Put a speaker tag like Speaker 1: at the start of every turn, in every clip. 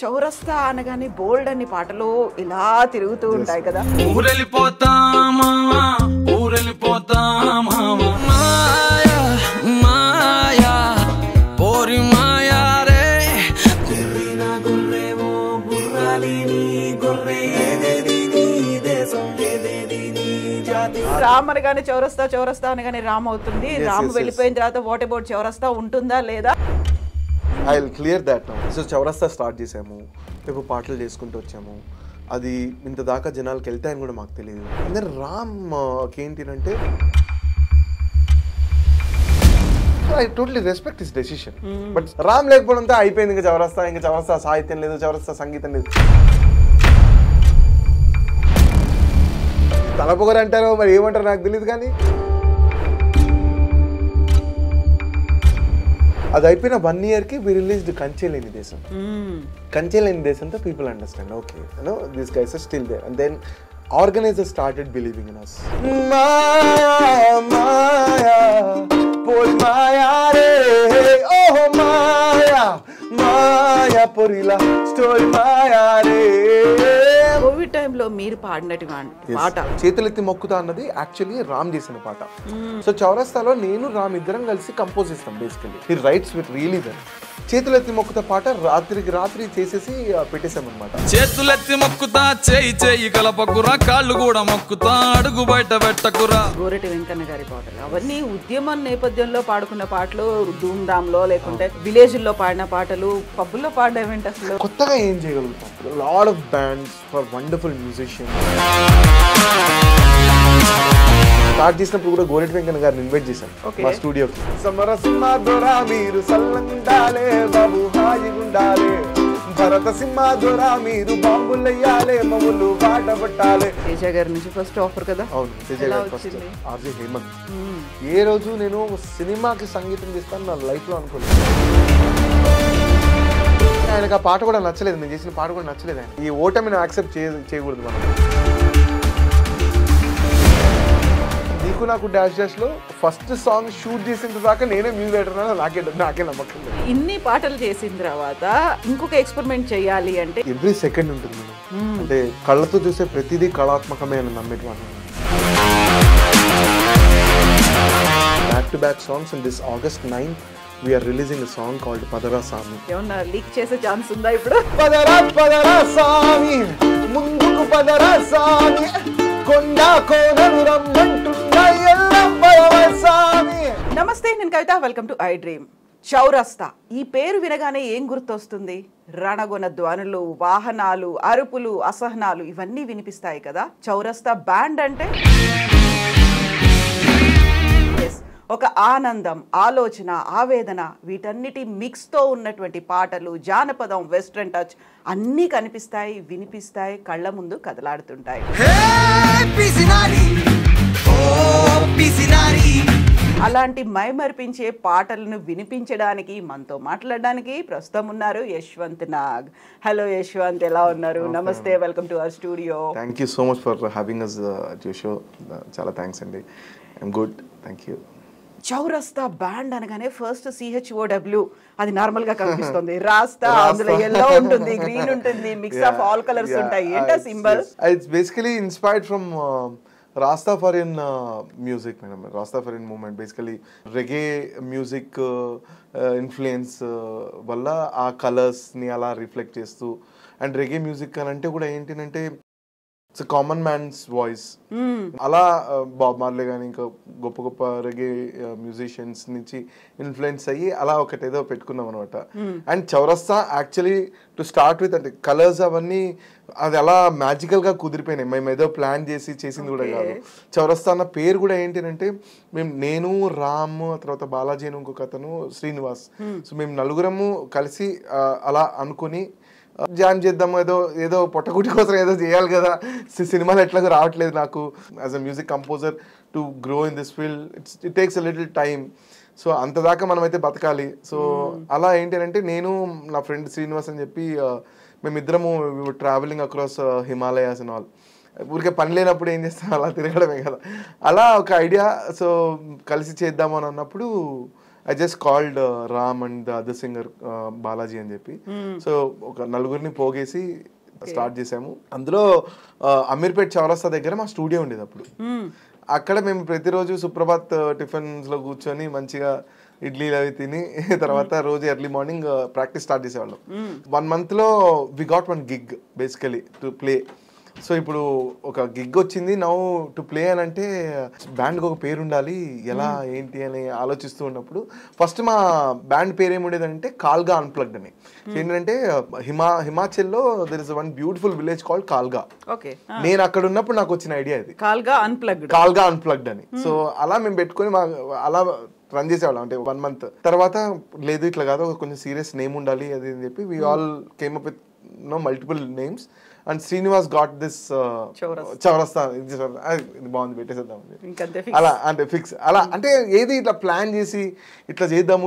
Speaker 1: చౌరస్తా అనగానే బోల్డ్ అన్ని పాటలు ఇలా తిరుగుతూ ఉంటాయి కదా. రామ్ అనగానే చౌరస్తా, చౌరస్తా అనగానే రామ్ అవుతుంది. రామ్ వెళ్ళిపోయిన తర్వాత వాట్ అబౌట్ చౌరస్తా ఉంటుందా లేదా?
Speaker 2: I will clear that now. So చౌరస్తా స్టార్ట్ చేసాము, రేపు పాటలు చేసుకుంటూ వచ్చాము. అది ఇంత దాకా జనాలకు వెళ్తాయని కూడా మాకు తెలియదు. అందరు రామ్కి ఏంటంటే I totally respect his decision. But Ram లేకపోవడంతో అయిపోయింది. ఇంకా చౌరస్తా సాహిత్యం లేదు, చౌరస్తా సంగీతం లేదు. తలపొగరు అంటారో మరి ఏమంటారో నాకు తెలియదు. కానీ అది అయిపోయిన 1 yearకి వి రిలీజ్డ్ కంచెలేని దేశం. కంచెలేని దేశంతో people understand, okay no this guys are still there. And then organizers started believing in us. Maya, Maya, Pol Maya re, oh Maya, Maya Porila, story Maya re.
Speaker 1: Covid టైంలో మీరు పాడినటి పాట
Speaker 2: చేతులెత్తి మొక్కుతా అన్నది యాక్చువల్లీ రామ్ చేసిన పాట. సో చౌరస్తాలో నేను రామ్ ఇద్దరం కలిసి కంపోజ్ చేస్తాం. Basically he writes with really well. చేతులెత్తి మొక్కుతా పాట రాత్రికి రాత్రి చేసేసి పెట్టేసాం అనమాట.
Speaker 3: చేతులెత్తి మొక్కుతా చేయి చేయి కలపకురా, కాళ్ళు కూడా మొక్కుతా అడుగు బయట పెట్టకురా.
Speaker 1: గోరటి వెంకన్న గారి పాటలు అవన్నీ ఉద్యమం నేపథ్యంలో పాడుకున్న పాటలు, ధూమ్ధామ్ లో లేకుంటే విలేజ్ లో పాడిన పాటలు, పబ్బుల్లో పాడడం ఏంటి అసలు?
Speaker 2: కొత్తగా ఏం చేయగలుగుతాం? Lot of bands for wonderful musicians. Start చేసినప్పుడు కూడా గోరెటి వెంకన్న గారిని ఇన్వైట్ చేశాను మా స్టూడియోకి. సమరసింహ దొరా మీరు సల్లంగుండాలే బాబు హాయిగుండాలే, భరత సింహ దొరా మీరు బాంబులయ్యాలే మమ్ములు బాట పట్టాలే.
Speaker 1: తేజ గారి నుంచి ఫస్ట్ ఆఫర్ కదా?
Speaker 2: అవును, తేజ గారి ఫస్ట్. ఆర్జే హేమంత్. ఏ రోజు నేను సినిమాకి సంగీతం చేస్తాను నా లైఫ్ లో అనుకోలేదు. ఆయనకు ఆ పాట కూడా నచ్చలేదు, నేను చేసిన పాట కూడా నచ్చలేదు. ఆయన ఈ ఓటమిని యాక్సెప్ట్ చేయకూడదు మనం. నీకు నాకు డాష్ డాష్ లో ఫస్ట్ సాంగ్ షూట్ చేసిన దాకా నేనే మ్యూజిక్ డైరెక్టర్, నాకే నమ్మకం లేదు.
Speaker 1: ఇన్ని పాటలు చేసిన తర్వాత ఇంకొక ఎక్స్పెరిమెంట్ చేయాలి అంటే
Speaker 2: ఎవ్రీ సెకండ్ ఉంటుంది. అంటే కళ్ళతో చూసే ప్రతిదీ కళాత్మకమే అని నమ్మేటువంటి. Back to back songs in this August 9th we are releasing a song called Padara Sami.
Speaker 1: ఏమన్నా లీక్ చేసే ఛాన్స్ ఉందా ఇప్పుడు?
Speaker 2: పదరా సామి ముందుకు పదరా సామి, కొండా కోనలు రమ్మంటున్నా ఎల్లం పదరా సామి.
Speaker 1: నమస్తే, నేను Kavitha. Welcome to iDream. Chowrasta ఈ పేరు వినగానే ఏం గుర్తొస్తుంది? రణగొన ధ్వనులు, వాహనాలు, అరుపులు, అసహనాలు ఇవన్నీ వినిపిస్తాయి కదా. చౌరస్తా బ్యాండ్ అంటే ఒక ఆనందం, ఆలోచన, ఆవేదన వీటన్నిటి మిక్స్తో ఉన్నటువంటి పాటలు, జానపదం, వెస్ట్రన్ టచ్ అన్నీ కనిపిస్తాయి, వినిపిస్తాయి, కళ్ళ ముందు కదలాడుతుంటాయి. అలాంటి మైమర్పించే పాటలను వినిపించడానికి మనతో మాట్లాడడానికి ప్రస్తుతం ఉన్నారు యశ్వంత్ నాగ్. హలో యశ్వంత్, ఎలా ఉన్నారు? నమస్తే, welcome to our studio.
Speaker 2: Thank you so much for having us at your show. చాలా థ్యాంక్స్ అండి. I'm good, thank you.
Speaker 1: చౌరస్తా బ్యాండ్ అనగానే ఫస్ట్ CHOW అది నార్మల్ గా కనిపిస్తుంది. రాస్తా అందులో yellow ఉంటుంది, గ్రీన్ ఉంటుంది, మిక్స్ ఆఫ్ ఆల్ కలర్స్ ఉంటాయి. ఏంటా symbol?
Speaker 2: It's basically inspired from Rastafarian music, madam. Rastafarian movement, basically reggae music influence వల్ల ఆ కలర్స్ ని అలా రిఫ్లెక్ట్ చేస్తూ. అండ్ reggae music అని అంటే కూడా ఏంటంటే ఇట్స్ కామన్ మ్యాన్స్ వాయిస్. అలా బాబ్ మార్లే కానీ ఇంకా గొప్ప గొప్ప రెగే మ్యూజిషియన్స్ నుంచి ఇన్ఫ్లుయెన్స్ అయ్యి అలా ఒకటేదో పెట్టుకున్నాం అనమాట. అండ్ చౌరస్తా యాక్చువల్లీ టు స్టార్ట్ విత్ అంటే కలర్స్ అవన్నీ అది అలా మ్యాజికల్ గా కుదిరిపోయినాయి. మేము ఏదో ప్లాన్ చేసింది కూడా కాదు. చౌరస్తా అన్న పేరు కూడా ఏంటంటే నేను, రామ్, తర్వాత బాలాజీ అని ఇంకొక అతను, శ్రీనివాస్, సో మేము నలుగురము కలిసి అలా అనుకుని జామ్ చేద్దాము, ఏదో పొట్టకుటి కోసం ఏదో చేయాలి కదా, సినిమాలు ఎట్లాగో రావట్లేదు నాకు as a music composer to grow in this field. It takes a little time. So అంతదాకా మనం అయితే బతకాలి. సో అలా ఏంటంటే నేను నా ఫ్రెండ్ శ్రీనివాస్ అని చెప్పి మేమిద్దరము travelling across Himalayas and all. ఊరికే పని లేనప్పుడు ఏం చేస్తాం, అలా తిరగడమే కదా. అలా ఒక ఐడియా. సో కలిసి చేద్దాము అని అన్నప్పుడు I just called Ram and the other singer Balaji అని చెప్పి. సో ఒక నలుగురిని పోగేసి స్టార్ట్ చేసాము. అందులో అమీర్పేట్ చౌరస్తా దగ్గర మా స్టూడియో ఉండేది అప్పుడు. అక్కడ మేము ప్రతిరోజు సుప్రభాత్ టిఫిన్స్ లో కూర్చొని మంచిగా ఇడ్లీలు అవి తిని తర్వాత రోజు ఎర్లీ మార్నింగ్ ప్రాక్టీస్ స్టార్ట్ చేసేవాళ్ళం. 1 month లో we got 1 gig basically to play. So ఇప్పుడు ఒక గిగ్ వచ్చింది నౌ టు ప్లే అని అంటే బ్యాండ్కి ఒక పేరు ఉండాలి, ఎలా ఏంటి అని ఆలోచిస్తూ ఉన్నప్పుడు ఫస్ట్ మా బ్యాండ్ పేరు ఏముండేదంటే కాల్గా అన్ప్లగ్డ్ అని. ఏంటంటే హిమాచల్లో there is 1 beautiful village called Kalga. నేను అక్కడ ఉన్నప్పుడు నాకు వచ్చిన ఐడియా ఇది, కాల్గా అన్ప్లగ్డ్ అని. సో అలా మేము పెట్టుకొని అలా రన్ చేసేవాళ్ళం అంటే 1 month. తర్వాత లేదు ఇట్లా కాదు కొంచెం సీరియస్ నేమ్ ఉండాలి అది అని చెప్పి we all came up with multiple names and Srinivas got this Chowraasta. ఇది బాగుంది పెట్టేసేద్దాం అలా అంటే ఫిక్స్. అలా అంటే ఏది ఇట్లా ప్లాన్ చేసి ఇట్లా చేద్దాము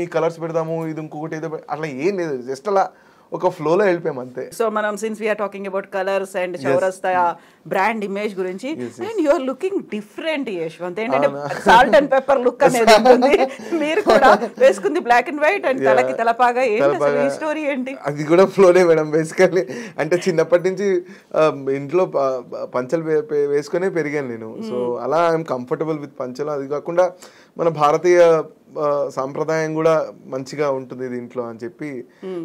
Speaker 2: ఈ కలర్స్ పెడదాము ఇది ఇంకొకటి ఏదో అట్లా ఏం లేదు, జస్ట్ అలా ఒక ఫ్లోలో వెళ్ళిపోయాం అంతే.
Speaker 1: సో మనం since we're talking about colours and Chowraasta brand image గురించి and you are looking different Yashwanth. ఏంటంటే సాల్ట్ అండ్ పెప్పర్ లుక్ అనేది ఉంటుంది, మీరు కూడా వేసుకుంది బ్లాక్ అండ్ వైట్ అండ్ తలకి తలపాగా. ఏంటి స్టోరీ ఏంటి?
Speaker 2: అది కూడా ఫ్లోనే మేడం బేసికల్లీ. అంటే చిన్నప్పటి నుంచి ఇంట్లో పంచలు వేసుకునే పెరిగాను నేను. సో అలా ఐఎమ్ కంఫర్టబుల్ విత్ పంచలు. అది కాకుండా మన భారతీయ సాంప్రదాయం కూడా మంచిగా ఉంటుంది దీంట్లో అని చెప్పి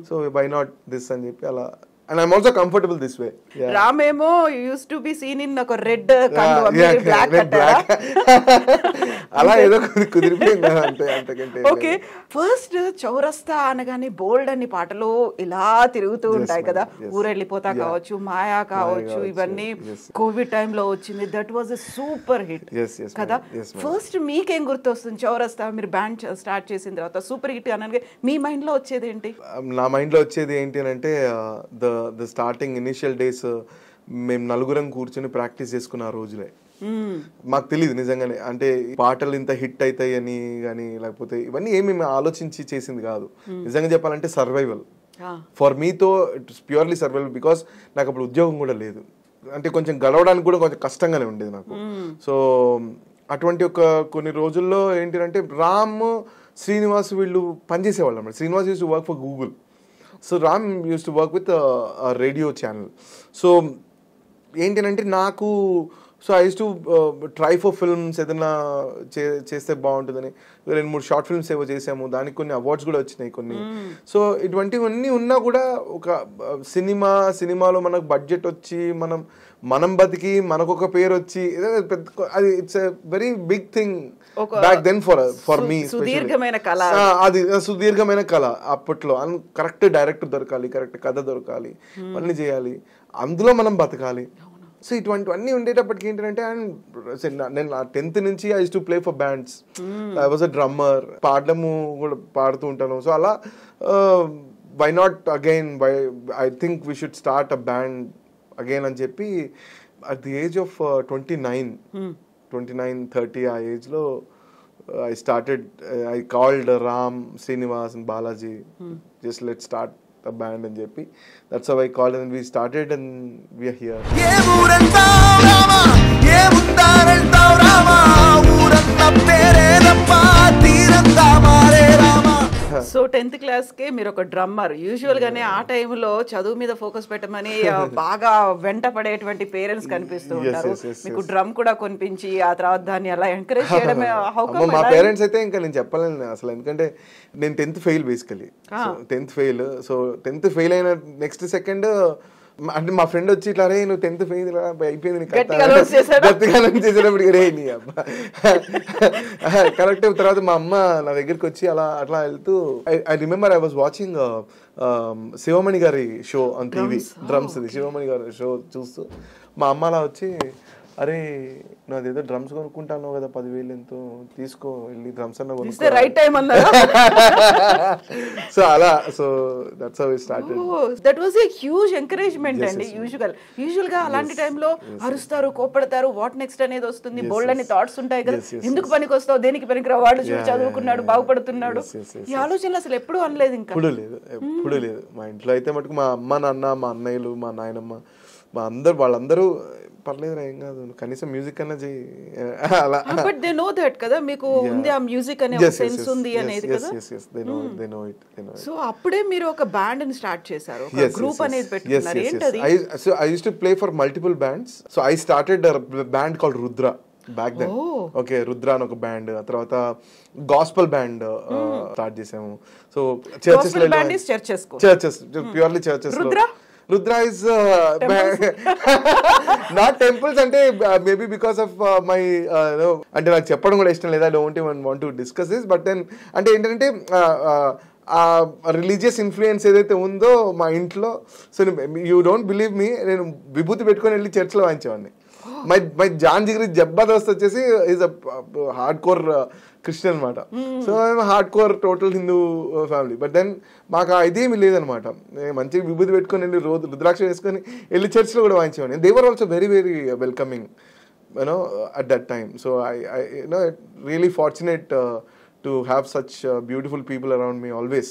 Speaker 2: సో వై నాట్ దిస్ అని చెప్పి అలా. And I'm also comfortable this way. Yeah.
Speaker 1: Ramemo used to be seen in a red kandu, black kattara.
Speaker 2: Ala edo kudiripinda ante.
Speaker 1: Okay. First చౌరస్తా అనగానే బోల్డ్ అని పాటలు ఇలా తిరుగుతూ ఉంటాయి కదా, ఊరెళ్ళిపోతా కావచ్చు, మాయా కావచ్చు, ఇవన్నీ కోవిడ్ టైంలో వచ్చింది. That was a super hit కదా. ఫస్ట్ మీకేం గుర్తొస్తుంది చౌరస్తా మీరు బ్యాండ్ స్టార్ట్ చేసిన తర్వాత సూపర్ హిట్ అనగా మీ మైండ్ లో వచ్చేది ఏంటి?
Speaker 2: నా మైండ్ లో వచ్చేది ఏంటి అని అంటే ద స్టార్టింగ్ ఇనిషియల్ డేస్ మేము నలుగురం కూర్చొని ప్రాక్టీస్ చేసుకున్న ఆ రోజులే. మాకు తెలియదు నిజంగానే, అంటే పాటలు ఇంత హిట్ అవుతాయి అని కానీ లేకపోతే ఇవన్నీ ఏమి ఆలోచించి చేసింది కాదు. నిజంగా చెప్పాలంటే సర్వైవల్ ఫర్ మీతో, ఇట్స్ ప్యూర్లీ సర్వైవల్. బికాస్ నాకు అప్పుడు ఉద్యోగం కూడా లేదు, అంటే కొంచెం గడవడానికి కూడా కొంచెం కష్టంగానే ఉండేది నాకు. సో అటువంటి ఒక కొన్ని రోజుల్లో ఏంటంటే రామ్, శ్రీనివాస్ వీళ్ళు పనిచేసేవాళ్ళు అన్నమాట. Srinivas use to work for Google. So Ram used to work with a radio channel. So ఏంటంటే నాకు I used to try for films, ఏదైనా చేస్తే బాగుంటుందని 2-3 షార్ట్ ఫిల్మ్స్ ఏవో చేసాము, దానికి కొన్ని అవార్డ్స్ కూడా వచ్చినాయి కొన్ని. సో ఇటువంటివన్నీ ఉన్నా కూడా ఒక సినిమాలో మనకు బడ్జెట్ వచ్చి మనం బతికి మనకు ఒక పేరు వచ్చి అది it's a very big thing back then for me. అది సుదీర్ఘమైన కళ అప్పట్లో. కరెక్ట్ డైరెక్టర్ దొరకాలి, కరెక్ట్ కథ దొరకాలి, అన్ని చేయాలి, అందులో మనం బతకాలి. సో ఇటువంటివన్నీ ఉండేటప్పటికి ఏంటంటే నేను 10th నుంచి I use to play for bands. I was a drummer, పాడము కూడా పాడుతూ ఉంటాను. సో అలా why not again, I think we should start a band again అని చెప్పి అట్ ది ఏజ్ ఆఫ్ 29-30 ఆ ఏజ్లో I started, I called Ram, Srinivas and Balaji, just let's start a band and JP. That's how I called and we started and we are here.
Speaker 1: So 10th class కే మీరు ఒక drummer. Usual గానే ఆ టైంలో చదువు మీద focus పెట్టమని బాగా వెంట పడేటువంటి పేరెంట్స్ కనిపిస్తూ ఉంటారు. మీకు డ్రమ్ కూడా కొనిపించి ఆ తర్వాత దాన్ని అలా ఎంకరేజ్ చేయడమే.
Speaker 2: మా పేరెంట్స్ అయితే ఇంకా నేను చెప్పలేను అసలు, ఎందుకంటే నేను 10th fail basically. 10th fail. So 10th fail అయిన నెక్స్ట్ సెకండ్ అంటే మా ఫ్రెండ్ వచ్చి ఇట్లా, రే నువ్వు 10th ఫెయిల్ అయిపోయింది గట్టిగా చేసేటప్పుడు రే నీ అబ్బా కరెక్ట్. తర్వాత మా అమ్మ నా దగ్గరికి వచ్చి అట్లా వెళ్తూ I remember I was watching Sivamani గారి show on TV, drums. Sivamani గారి షో చూస్తూ మా అమ్మ అలా వచ్చి, అరే నాదేదో డ్రమ్స్ కొనుక్కుంటాను కదా 10,000 ఎంతో తీసుకో, వెళ్ళి డ్రమ్స్ అన్న కొనుక్కో,
Speaker 1: రైట్ టైం అన్నారు.
Speaker 2: సో అలా, so that's how we started.
Speaker 1: That was a huge encouragement అండి. యూజువల్ గా అలాంటి టైంలో అరుస్తారు, కోపడతారు, వాట్ నెక్స్ట్ అనేది వస్తుంది, బోల్డ్ అని థాట్స్ ఉంటాయి కదా, ఎందుకు పనికి వస్తావు, దేనికి పనికిరా, వాడు చదువుకున్నాడు బాగుపడుతున్నాడు, ఈ ఆలోచనలు అసలు ఎప్పుడు అనలేదు. ఇంకా
Speaker 2: ఎప్పుడు లేదు. మా ఇంట్లో అయితే మటుకు మా అమ్మ నాన్న, మా అన్నయ్యలు, మా నాయనమ్మ, వాళ్ళందరూ పర్లేదు ఏం కాదు కనీసం మ్యూజిక్ అన్నా చేయి అలా.
Speaker 1: బట్ దే నో దట్ కదా మీకు ఉంది ఆ మ్యూజిక్ అనే ఒక సెన్స్ ఉంది అనేది కదా. సో అప్పుడే మీరు ఒక బ్యాండ్ ని స్టార్ట్ చేశారు, ఒక గ్రూప్ అనేది పెట్టుకున్నారు. ఏంటది?
Speaker 2: So I used to play for multiple bands. So I started a band called Rudra back then. Okay, Rudra అని ఒక బ్యాండ్, ఆ తర్వాత గాస్పల్ బ్యాండ్ స్టార్ట్ చేసాము. సో చర్చెస్ లో చర్చెస్ ప్యూర్లీ చర్చెస్ లో. Rudra is not temples అంటే maybe because of my అంటే నాకు చెప్పడం కూడా ఇష్టం లేదా, don't even want to discuss this. But then అంటే ఏంటంటే ఆ రిలీజియస్ ఇన్ఫ్లుయెన్స్ ఏదైతే ఉందో మా ఇంట్లో, so you don't believe me, నేను విభూతి పెట్టుకొని వెళ్ళి చర్చ్లో వాయించేవాడిని. మై జాన్ జిగరి జబర్దస్త్ వచ్చేసి is a hard core Christian అనమాట. So I'm hard core total Hindu family. But then మాకు ఇదేమి లేదనమాట. మంచిగా విభూతి పెట్టుకొని వెళ్ళి రోజు రుద్రాక్ష వేసుకొని వెళ్ళి చర్చ్లో కూడా వాయించేవాడిని. They were also very very welcoming at that time. So I really fortunate to have such beautiful people around me always.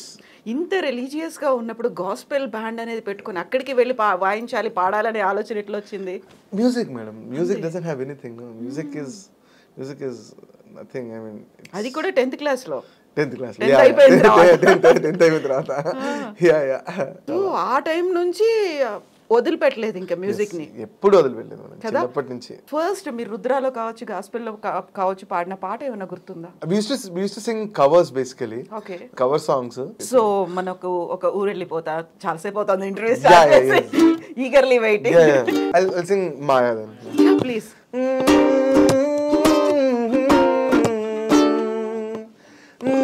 Speaker 1: ఇంత రిలీజియస్ గా ఉన్నప్పుడు గాస్పెల్ బ్యాండ్ అనేది పెట్టుకొని అక్కడికి వెళ్ళి వాయించాలి, పాడాలనే ఆలోచన ఎట్లా వచ్చింది?
Speaker 2: Music, madam. Music doesn't have anything. No? Music is nothing. I mean,
Speaker 1: అది కూడా 10th క్లాస్ లో.
Speaker 2: 10th class. Yeah. 10th అయిపోయిన తర్వాత. Yeah.
Speaker 1: సో ఆ టైం నుంచి వదిలిపెట్టలేదు ఇంకా మ్యూజిక్ ని?
Speaker 2: ఎప్పుడు వదిలిపెట్టలేదు మేడం, చిన్నప్పటి నుంచి.
Speaker 1: ఫస్ట్ మీరు రుద్రాలో కావచ్చు, గాస్పెల్లో కావచ్చు పాడిన పాట ఏమైనా గుర్తుందా?
Speaker 2: We used to sing covers basically.
Speaker 1: Okay.
Speaker 2: Cover songs.
Speaker 1: So మనకు ఒక ఊరు వెళ్ళిపోతా, చాలాసేపు అవుతుంది interview, eagerly waiting.
Speaker 2: I'll sing Maya then.
Speaker 1: Yeah, please.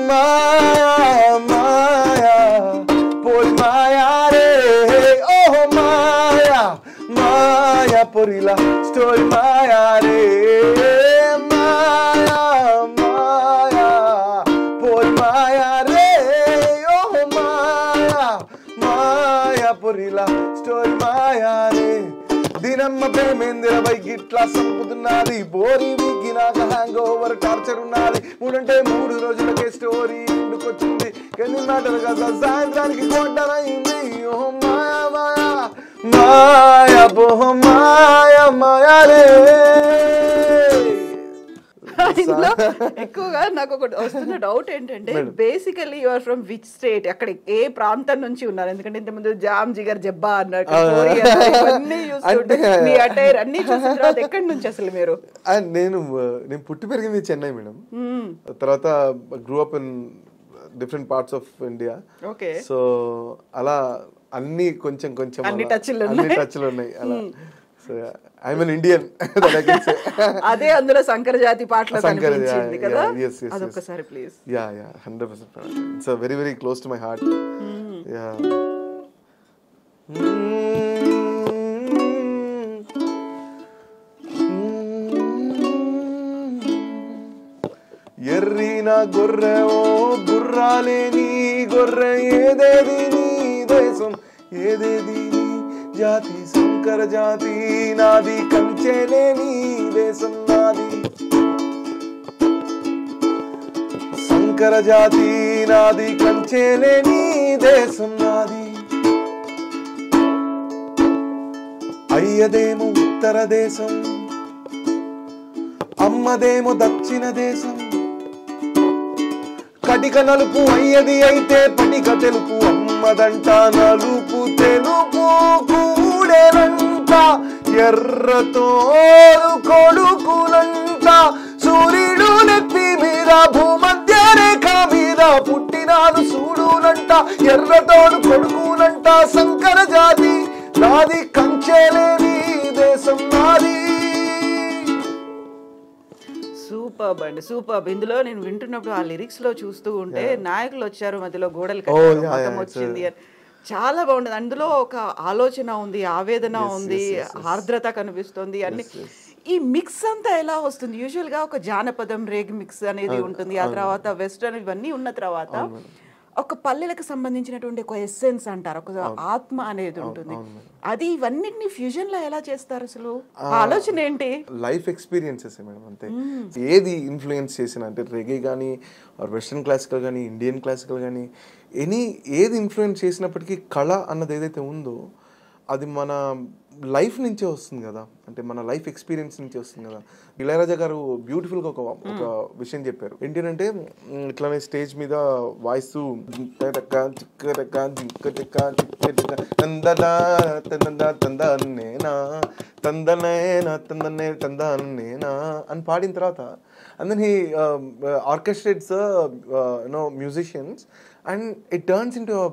Speaker 2: Maya, Maya, por Maya re, oh Maya, Maya por la story Maya re, Maya, Maya, por Maya re, oh Maya, Maya por la story Maya re. దినమ్మ ప్రేమేందిర బైకిట్లా సంపుతున్నది, Bori వీకి నాకు hang over torture ఉన్నది, 3 రోజులకే story ఇందుకొచ్చింది, కానీ matter కదా సాయంత్రానికి కొట్టనైంది. ఓ మాయా మాయా మాయా బోహ మాయా మాయా రే.
Speaker 1: ఇందులో ఎక్కువగా నాకు ఒకటి వస్తున్న డౌట్ ఏంటంటే, basically you are from which state? అక్కడ ఏ ప్రాంతం నుంచి ఉన్నారు? ఎందుకంటే ఇంతకుముందు జామ్ జిగర్ జబ్బా అన్నట్టు మీ అటైర్ అన్ని చూసిన తర్వాత ఎక్కడి నుంచి అసలు మీరు?
Speaker 2: నేను పుట్టి పెరిగింది చెన్నై మేడం. తర్వాత grew up in different parts of India.
Speaker 1: Okay.
Speaker 2: So అలా అన్ని కొంచెం
Speaker 1: అన్ని టచ్లు
Speaker 2: ఉన్నాయి అలా. So I'm an Indian, that I can say.
Speaker 1: అదే అందులో సంకర జాతి పాటలు కనిపించింది కదా?
Speaker 2: Yes.
Speaker 1: అదొక్కసారి please.
Speaker 2: Yeah, 100%. It's a very very close to my heart. Yeah. ఎర్రిన గొర్రె ఓ గుర్రాలేని గొర్రె, ఏదేది నీ దేశం, ఏదేది నీ జాతి, శంకర జాతి నాది, కంచెలేని దేశం నాది, శంకర జాతి నాది, కంచెలేని దేశం నాది. అయ్యదేమో ఉత్తర దేశం, అమ్మదేమో దక్షిణ దేశం, కటిక నలుపు అయ్యది అయితే పటిక తెలుపు, అమ్మదంట నలుపు తెలుపు కూడేనంట, ఎర్రతో కొడుకులంట, సూర్యుడు నెత్తి మీద భూమధ్య రేఖ మీద పుట్టినాడు సూడునంట, ఎర్రతోడు కొడుకునంట, శంకర జాతి నాది, కంచెలేని దేశం నాది.
Speaker 1: సూపర్బ్ అండి, సూపర్బ్. ఇందులో నేను వింటున్నప్పుడు ఆ లిరిక్స్ లో చూస్తూ ఉంటే నాయకులు వచ్చారు, మధ్యలో గోడలు కట్టారు, వచ్చింది అని చాలా బాగుండదు. అందులో ఒక ఆలోచన ఉంది, ఆవేదన ఉంది, ఆర్ద్రత కనిపిస్తుంది అన్ని. ఈ మిక్స్ అంతా ఎలా వస్తుంది? యూజువల్ గా ఒక జానపదం రేగ్ మిక్స్ అనేది ఉంటుంది, ఆ తర్వాత వెస్టర్న్ ఇవన్నీ ఉన్న తర్వాత ఒక పల్లెలకు సంబంధించినటువంటి ఒక ఎస్సెన్స్ అంటారు, ఒక ఆత్మ అనేది ఉంటుంది. అది ఇవన్నిటిని ఫ్యూజన్ లో ఎలా చేస్తారు? అసలు ఆలోచన ఏంటి?
Speaker 2: లైఫ్ ఎక్స్పీరియన్సెస్ మేడం, అంతే. ఏది ఇన్ఫ్లుయెన్స్ చేసిన అంటే రెగే కానీ, వెస్టర్న్ క్లాసికల్ కానీ, ఇండియన్ క్లాసికల్ కానీ, ఏది ఇన్ఫ్లుయెన్స్ చేసినప్పటికీ కళ అన్నది ఏదైతే ఉందో అది మన లైఫ్ నుంచే వస్తుంది కదా, అంటే మన లైఫ్ ఎక్స్పీరియన్స్ నుంచే వస్తుంది కదా. ఇళయరాజా గారు బ్యూటిఫుల్గా ఒక విషయం చెప్పారు. ఏంటంటే ఇట్లానే స్టేజ్ మీద వాయిస్తూ అని పాడిన తర్వాత and then he orchestrates musicians and it turns into a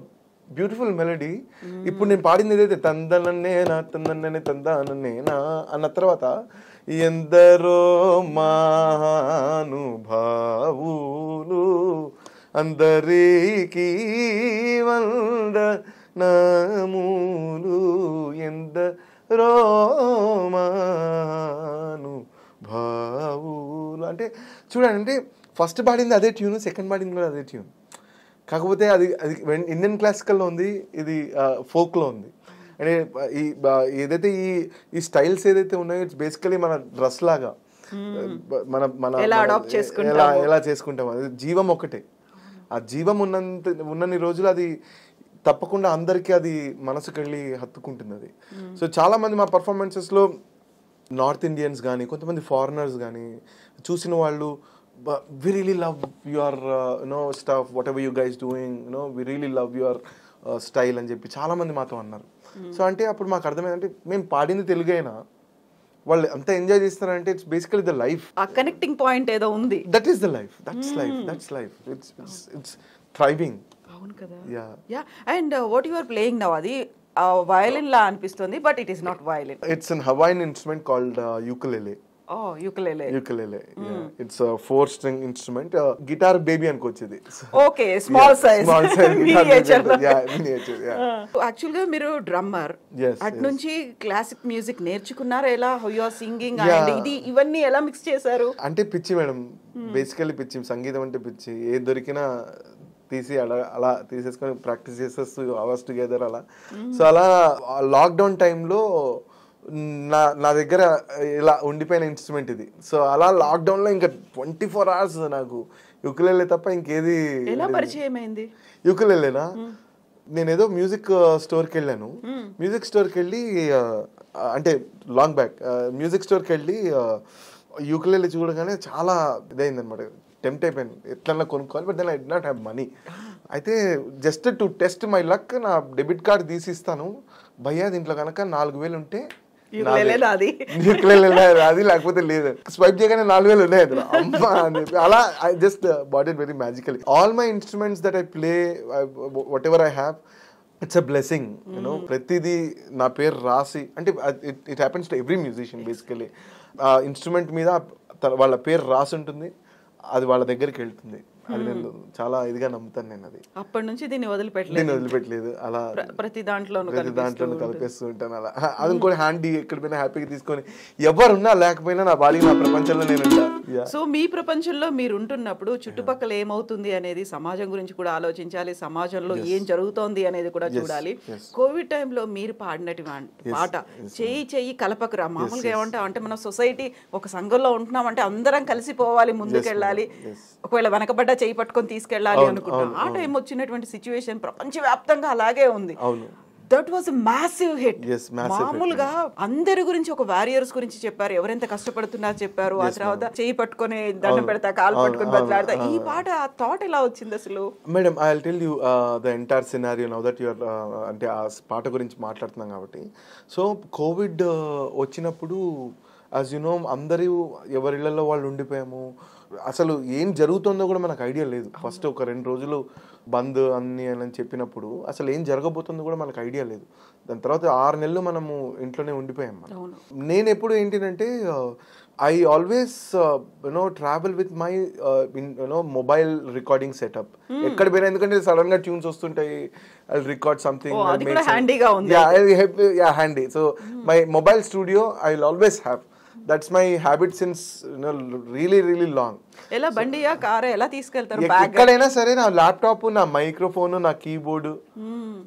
Speaker 2: beautiful melody. ఇప్పుడు నేను పాడింది ఏదైతే తందనన్నేనా అన్న తర్వాత ఎందరో మహానుభావులు అందరికీ వందనములు ఎందరో మహానుభావులు అంటే చూడండి, అంటే ఫస్ట్ పాడింది అదే ట్యూన్, సెకండ్ పాడింది కూడా అదే ట్యూన్. కాకపోతే అది ఇండియన్ క్లాసికల్లో ఉంది, ఇది ఫోక్లో ఉంది. అంటే ఏదైతే ఈ స్టైల్స్ ఏదైతే ఉన్నాయో ఇట్స్ బేసికలీ మన డ్రెస్ లాగా మన ఎలా చేసుకుంటాం. అది జీవం ఒకటే. ఆ జీవం ఉన్నన్ని రోజులు అది తప్పకుండా అందరికీ అది మనసుకు వెళ్ళి హత్తుకుంటుంది అది. సో చాలా మంది మా పర్ఫార్మెన్సెస్లో నార్త్ ఇండియన్స్ కానీ కొంతమంది ఫారినర్స్ కానీ చూసిన వాళ్ళు we really love your stuff, whatever you guys doing, we really love your style అని చెప్పి చాలా మంది మాతో అన్నారు. సో అంటే అప్పుడు మాకు అర్థమైందంటే మేము పాడింది తెలుగు అయినా వాళ్ళు అంత ఎంజాయ్ చేస్తారంటే ఇట్స్ బేసికలీ ద లైఫ్.
Speaker 1: ఆ కనెక్టింగ్ పాయింట్ ఏదో ఉంది.
Speaker 2: That is the life, that's life, it's thriving.
Speaker 1: అవును కదా. Yeah and what you are playing now, అది వయలిన్ లా అనిపిస్తుంది but it is not violin.
Speaker 2: It's an Hawaiian instrument called ukulele.
Speaker 1: Oh, ukulele.
Speaker 2: Yeah. It's a 4-string instrument. Guitar baby అనుకోవచ్చుది.
Speaker 1: Okay, small size. Miniature.
Speaker 2: Miniature.
Speaker 1: Actually గా మీరు drummer. అటు నుంచి classic music నేర్చుకున్నారా? ఎలా how you are singing and ఇది ఇవన్నీ ఎలా mix చేశారు?
Speaker 2: అంటే పిచ్చి మేడం, బేసికల్లీ పిచ్చి, సంగీతం అంటే పిచ్చి. ఏది దొరికినా తీసి అలా తీసేసుకొని ప్రాక్టీస్ చేసేస్తూ అవర్స్ టుగెదర్ అలా. సో అలా లాక్డౌన్ టైంలో నా దగ్గర ఇలా ఉండిపోయిన ఇన్స్ట్రుమెంట్ ఇది. సో అలా లాక్డౌన్లో ఇంకా 24 hours నాకు యుకులెలే తప్ప ఇంకేది.
Speaker 1: ఎలా పరిచయం అయింది
Speaker 2: యుకులెలేనా? నేనేదో మ్యూజిక్ స్టోర్కి వెళ్ళాను. మ్యూజిక్ స్టోర్కి వెళ్ళి అంటే లాంగ్ బ్యాక్ మ్యూజిక్ స్టోర్కి వెళ్ళి యుకులెలే చూడగానే చాలా ఇదైందనమాట. టెంప్ట్ అయిపోయాను, ఎట్లన్నా కొనుక్కోవాలి. But then I did not have money. అయితే just to test my luck నా డెబిట్ కార్డ్ తీసిస్తాను భయ్యా, దీంట్లో కనుక 4,000 ఉంటే అది, లేకపోతే లేదు. స్వైప్ చేయగానే 4,000 ఉన్నాయి అందులో. అమ్మా అని చెప్పి అలా I just bought it very మ్యాజికలీ. All my instruments that I play, what ever I have, it's a blessing. ప్రతిదీ నా పేరు రాసి, అంటే it happens to every musician basically. ఆ ఇన్స్ట్రుమెంట్ మీద వాళ్ళ పేరు రాసి ఉంటుంది, అది వాళ్ళ దగ్గరికి వెళ్తుంది. అది నేను చాలా ఇదిగా నమ్ముతాను. నేను అది
Speaker 1: అప్పటి నుంచి దీన్ని వదిలిపెట్టలేదు. అలా ప్రతి దాంట్లో
Speaker 2: కలిపేస్తూ ఉంటాను. అలా అది ఇంకోటి హ్యాండీ ఎక్కడ పోయినా హ్యాపీగా తీసుకొని ఎవరున్నా లేకపోయినా నా బాడీ నా ప్రపంచంలో నేను ఉంటా.
Speaker 1: సో మీ ప్రపంచంలో మీరు ఉంటున్నప్పుడు చుట్టుపక్కల ఏమవుతుంది అనేది సమాజం గురించి కూడా ఆలోచించాలి, సమాజంలో ఏం జరుగుతోంది అనేది కూడా చూడాలి. కోవిడ్ టైంలో మీరు పాడినటువంటి పాట చెయ్యి కలపకురా, మామూలుగా ఏమంటాం అంటే మన సొసైటీ ఒక సంఘంలో ఉంటున్నామంటే అందరం కలిసిపోవాలి, ముందుకెళ్ళాలి, ఒకవేళ వెనకబడ్డ చేయి పట్టుకొని తీసుకెళ్ళాలి అనుకుంటాం. ఆ టైం వచ్చినటువంటి సిచ్యువేషన్ ప్రపంచవ్యాప్తంగా అలాగే ఉంది. That was massive hit. మామూలుగా అందరి గురించి ఒక వారియర్స్ గురించి చెప్పారు, ఎవరెంత కష్టపడుతున్నారు చెప్పారు. ఆ తర్వాత చేయి పట్టుకొని దండం పెడతా, కాలు పట్టుకొని బదిలాడతా. ఈ పాట ఆ థాట్ ఎలా వచ్చింది అసలు?
Speaker 2: Madam I will tell you the entire scenario now that you're అంటే ఆ పాట గురించి మాట్లాడుతున్నాం కాబట్టి. సో కోవిడ్ వచ్చినప్పుడు యాజ్ యు నో అందరూ ఎవరిళ్లలో వాళ్ళు ఉండిపోయాము. అసలు ఏం జరుగుతుందో కూడా మనకు ఐడియా లేదు. ఫస్ట్ ఒక 2 రోజులు బంద్ అని చెప్పినప్పుడు అసలు ఏం జరగబోతుందో కూడా మనకు ఐడియా లేదు. దాని తర్వాత 6 నెలలు మనము ఇంట్లోనే ఉండిపోయాం. నేను ఎప్పుడు ఏంటంటే I always travel with my mobile recording setup. ఎక్కడ పోయినా, ఎందుకంటే సడన్ గా ట్యూన్స్ వస్తుంటాయి, I record something handy. So my mobile studio I will always have. That's my habit since really long.
Speaker 1: ఎలా బండియా కారా ఎలా తీసుకెళ్తారు?
Speaker 2: ఎక్కడైనా సరే నా ల్యాప్టాప్, నా మైక్రోఫోన్, నా కీబోర్డ్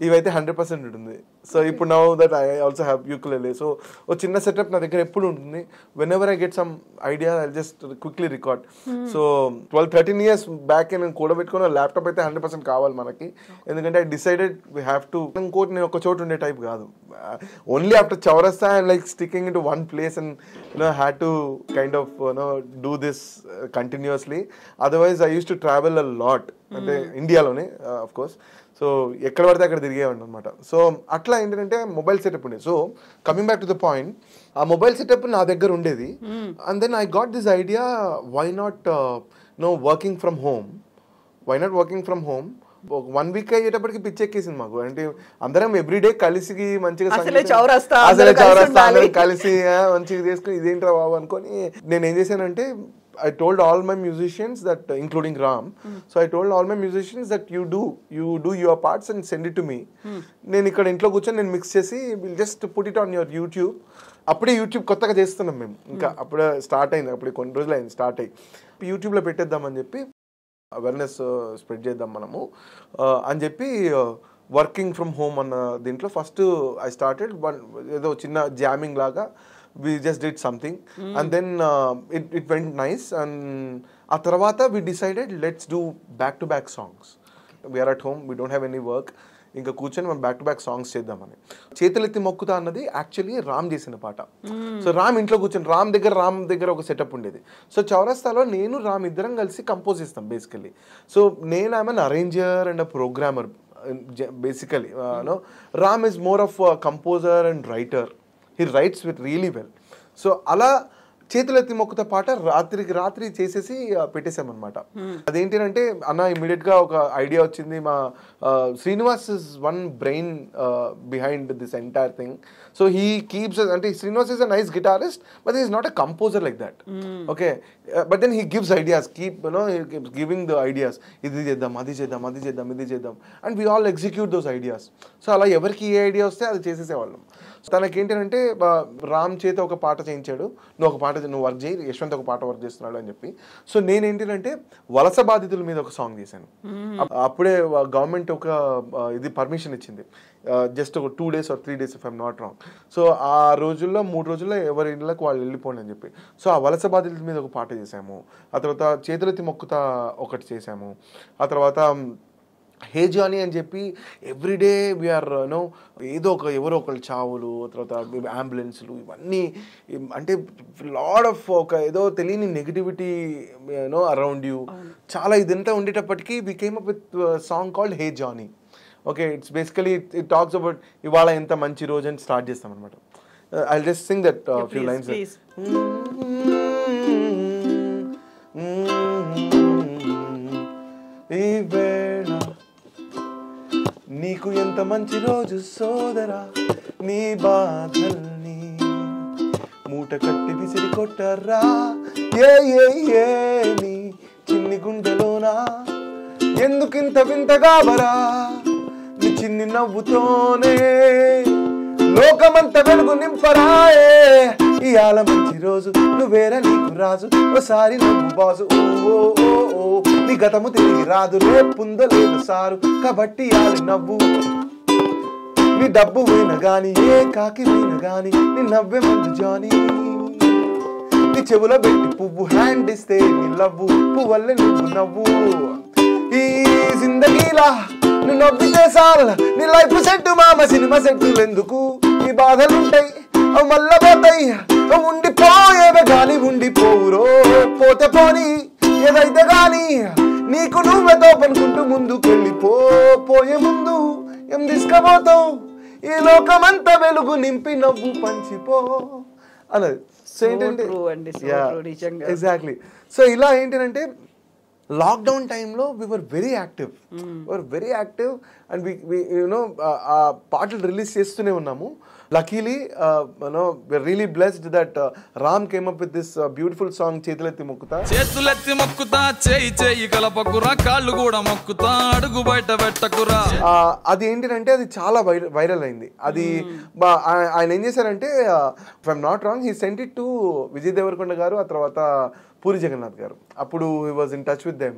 Speaker 2: ఇవైతే 100% ఉంటుంది. సో ఇప్పుడు now that I also have ukulele. So ఒక చిన్న సెటప్ నా దగ్గర ఎప్పుడు ఉంటుంది. Whenever I get some idea I just quickly record. So 12-13 years back నేను కూడబెట్టుకున్న ల్యాప్టాప్ అయితే 100% కావాలి మనకి. ఎందుకంటే I decided we have to. ఇంకోటి నేను ఒక చోటు ఉండే టైప్ కాదు. Only after Chowraasta and like sticking in to one place and had to kind of do this continuously. Otherwise I use to travel a lot, అంటే ఇండియాలోనే ఆఫ్ కోర్స్. సో ఎక్కడ పడితే అక్కడ తిరిగేవాడిని అనమాట. సో అట్లా ఏంటంటే మొబైల్ సెటప్ ఉండేది. So coming back to the point, ఆ మొబైల్ సెటప్ నా దగ్గర ఉండేది. And then I got this idea, why not working from home. Why not working from home. 1 week అయ్యేటప్పటికి పిచ్చెక్కేసింది మాకు. అంటే అందరం ఎవ్రీడే కలిసి మంచిగా
Speaker 1: చౌరస్తా
Speaker 2: కలిసి మంచిగా చేసుకుని ఇదేంట్రా బాబు అనుకొని నేను ఏం చేశానంటే, I told all my musicians that, including Ram, so I told all my musicians that you do your parts and send it to me. నేను ఇక్కడ ఇంట్లో కూర్చొని నేను మిక్స్ చేసి will just put it on your YouTube. అప్పుడే YouTube కొత్తగా చేస్తున్నాం మేము, ఇంకా అప్పుడే స్టార్ట్ అయింది, అప్పుడే కొన్ని రోజులు అయింది స్టార్ట్ అయ్యి. యూట్యూబ్లో పెట్టేద్దామని చెప్పి అవేర్నెస్ స్ప్రెడ్ చేద్దాం మనము అని చెప్పి వర్కింగ్ ఫ్రమ్ హోమ్ అన్న దీంట్లో ఫస్ట్ ఐ స్టార్టెడ్ ఏదో చిన్న జామింగ్ లాగా. We just did something and then it went nice, and a tarvata we decided let's do back to back songs. We are at home, we don't have any work, ఇంకా కూర్చొని మనం back to back songs చేద్దామని. చేతులెత్తి మొక్కుతా అన్నది actually Ram చేసిన పాట. So Ram ఇంట్లో కూర్చొని రామ్ దగ్గర ఒక సెటప్ ఉండేది. సో చౌరస్తాలో నేను రామ్ ఇద్దరం కలిసి కంపోజ్ చేస్తాం బేసికలీ. సో నేను I'm an arranger and a programmer basically. Ram is more of composer and writer. He writes with really well. So అలా చేతులెత్తి మొక్కుత పాట రాత్రి చేసేసి పెట్టేసామన్నమాట. అదేంటంటే అన్న ఇమీడియట్ గా ఒక ఐడియా వచ్చింది. మా Srinivas is one brain behind this entire thing. So he keeps, అంటే Srinivas is a nice guitarist but he is not a composer like that. Okay, but then he gives ideas, giving the ideas. ఇది చేద్దాం, అది చేద్దాం, ఇది చేద్దాం, and we all execute those ideas. So అలా ఎవరికి ఏ idea వస్తే అది చేసేసేవాళ్ళం. తనకేంటంటే రామ్ చేత ఒక పాట చేయించాడు, నువ్వు వర్క్ చేయి, యశ్వంత్ ఒక పాట వర్క్ చేస్తున్నాడు అని చెప్పి. సో నేనేంటంటే వలస బాధితుల మీద ఒక సాంగ్ చేశాను. అప్పుడే గవర్నమెంట్ ఒక ఇది పర్మిషన్ ఇచ్చింది, జస్ట్ ఒక 2 days or 3 days if I'm not wrong. So ఆ రోజుల్లో 3 రోజుల్లో ఎవరి ఇళ్ళకి వాళ్ళు వెళ్ళిపోండి అని చెప్పి. సో ఆ వలస బాధితుల మీద ఒక పాట చేశాము. ఆ తర్వాత చేతులెత్తి మొక్కుతా ఒకటి చేశాము. ఆ తర్వాత హే జానీ అని చెప్పి ఎవ్రీడే వీఆర్ ఏదో ఎవరో ఒకళ్ళు చావులు, తర్వాత అంబులెన్స్లు, ఇవన్నీ అంటే లాడ్ ఆఫ్ ఒక ఏదో తెలియని నెగిటివిటీ అరౌండ్ యూ, చాలా ఇదంతా ఉండేటప్పటికీ we came up with song called hey Johnny. Okay, it's basically it talks about ఇవాళ ఎంత మంచి రోజు అని స్టార్ట్ చేస్తాం అనమాట. I just sing that few lines. నీకు ఎంత మంచి రోజు సోదరా, నీ బాధల్ని మూట కట్టి విసిరి కొట్టరా, ఏ నీ చిన్ని గుండెలోనా ఎందుకింత వింతగా బరా, నీ చిన్ని నవ్వుతోనే లోకమంత వెలుగు నింపరాయే, ఇయాల మంచి రోజు నువ్వేరా నీకు రాజు, ఓసారి నవ్వు బాజు, ఓ నీ గతము తిరిగి రాదు, రేపుందో లేదు సారు, కాబట్టి ఆలి నవ్వు, నీ డబ్బు పోయిన గాని ఏ కాకి పోయిన గాని నీ నవ్వే మందు జానీ, నీ చెవులో పెట్టి పువ్వు హ్యాండ్ ఇస్తే నీ లవ్వు, పువ్వల్లే నువ్వు నవ్వు, ఈ జిందగీలా నువ్వు నవ్వితే సాల్, నీ లైఫ్ సెట్ మామ, సినిమా సెట్టులు ఎందుకు, నీ బాధలుంటాయి అవి మళ్ళా పోతాయి, ఉండిపోయేవే గాని ఉండిపోవురో, పోతే పోని ఏదైతే గాని నీకు నువ్వే తోపనుకుంటూ ముందుకెళ్ళిపోయే ముందు ఏం తీసుకపోతావు, ఈ లోకమంతా వెలుగు నింపి నవ్వు పంచిపో అన్నది. సో ఏంటంటే ఎగ్జాక్ట్లీ. సో ఇలా ఏంటంటే లాక్డౌన్ టైంలో we were very active and we ఆ పాటలు రిలీజ్ చేస్తూనే ఉన్నాము. Luckily we're really blessed that Ram came up with this beautiful song చేతులెత్తి మొక్కుతా.
Speaker 3: చేతులెత్తి మొక్కుతా, చేయి కలపకురా, కాళ్ళు కూడా మొక్కుతా, అడుగు బయట పెట్టకురా.
Speaker 2: అది ఏంటంటే అది చాలా వైరల్ అయింది. అది ఆయన ఏం చేశారంటే, if I'm not wrong, he sent it to Vijay Devarakonda గారు, ఆ తర్వాత పూరి జగన్నాథ్ గారు. అప్పుడు he was in touch with them.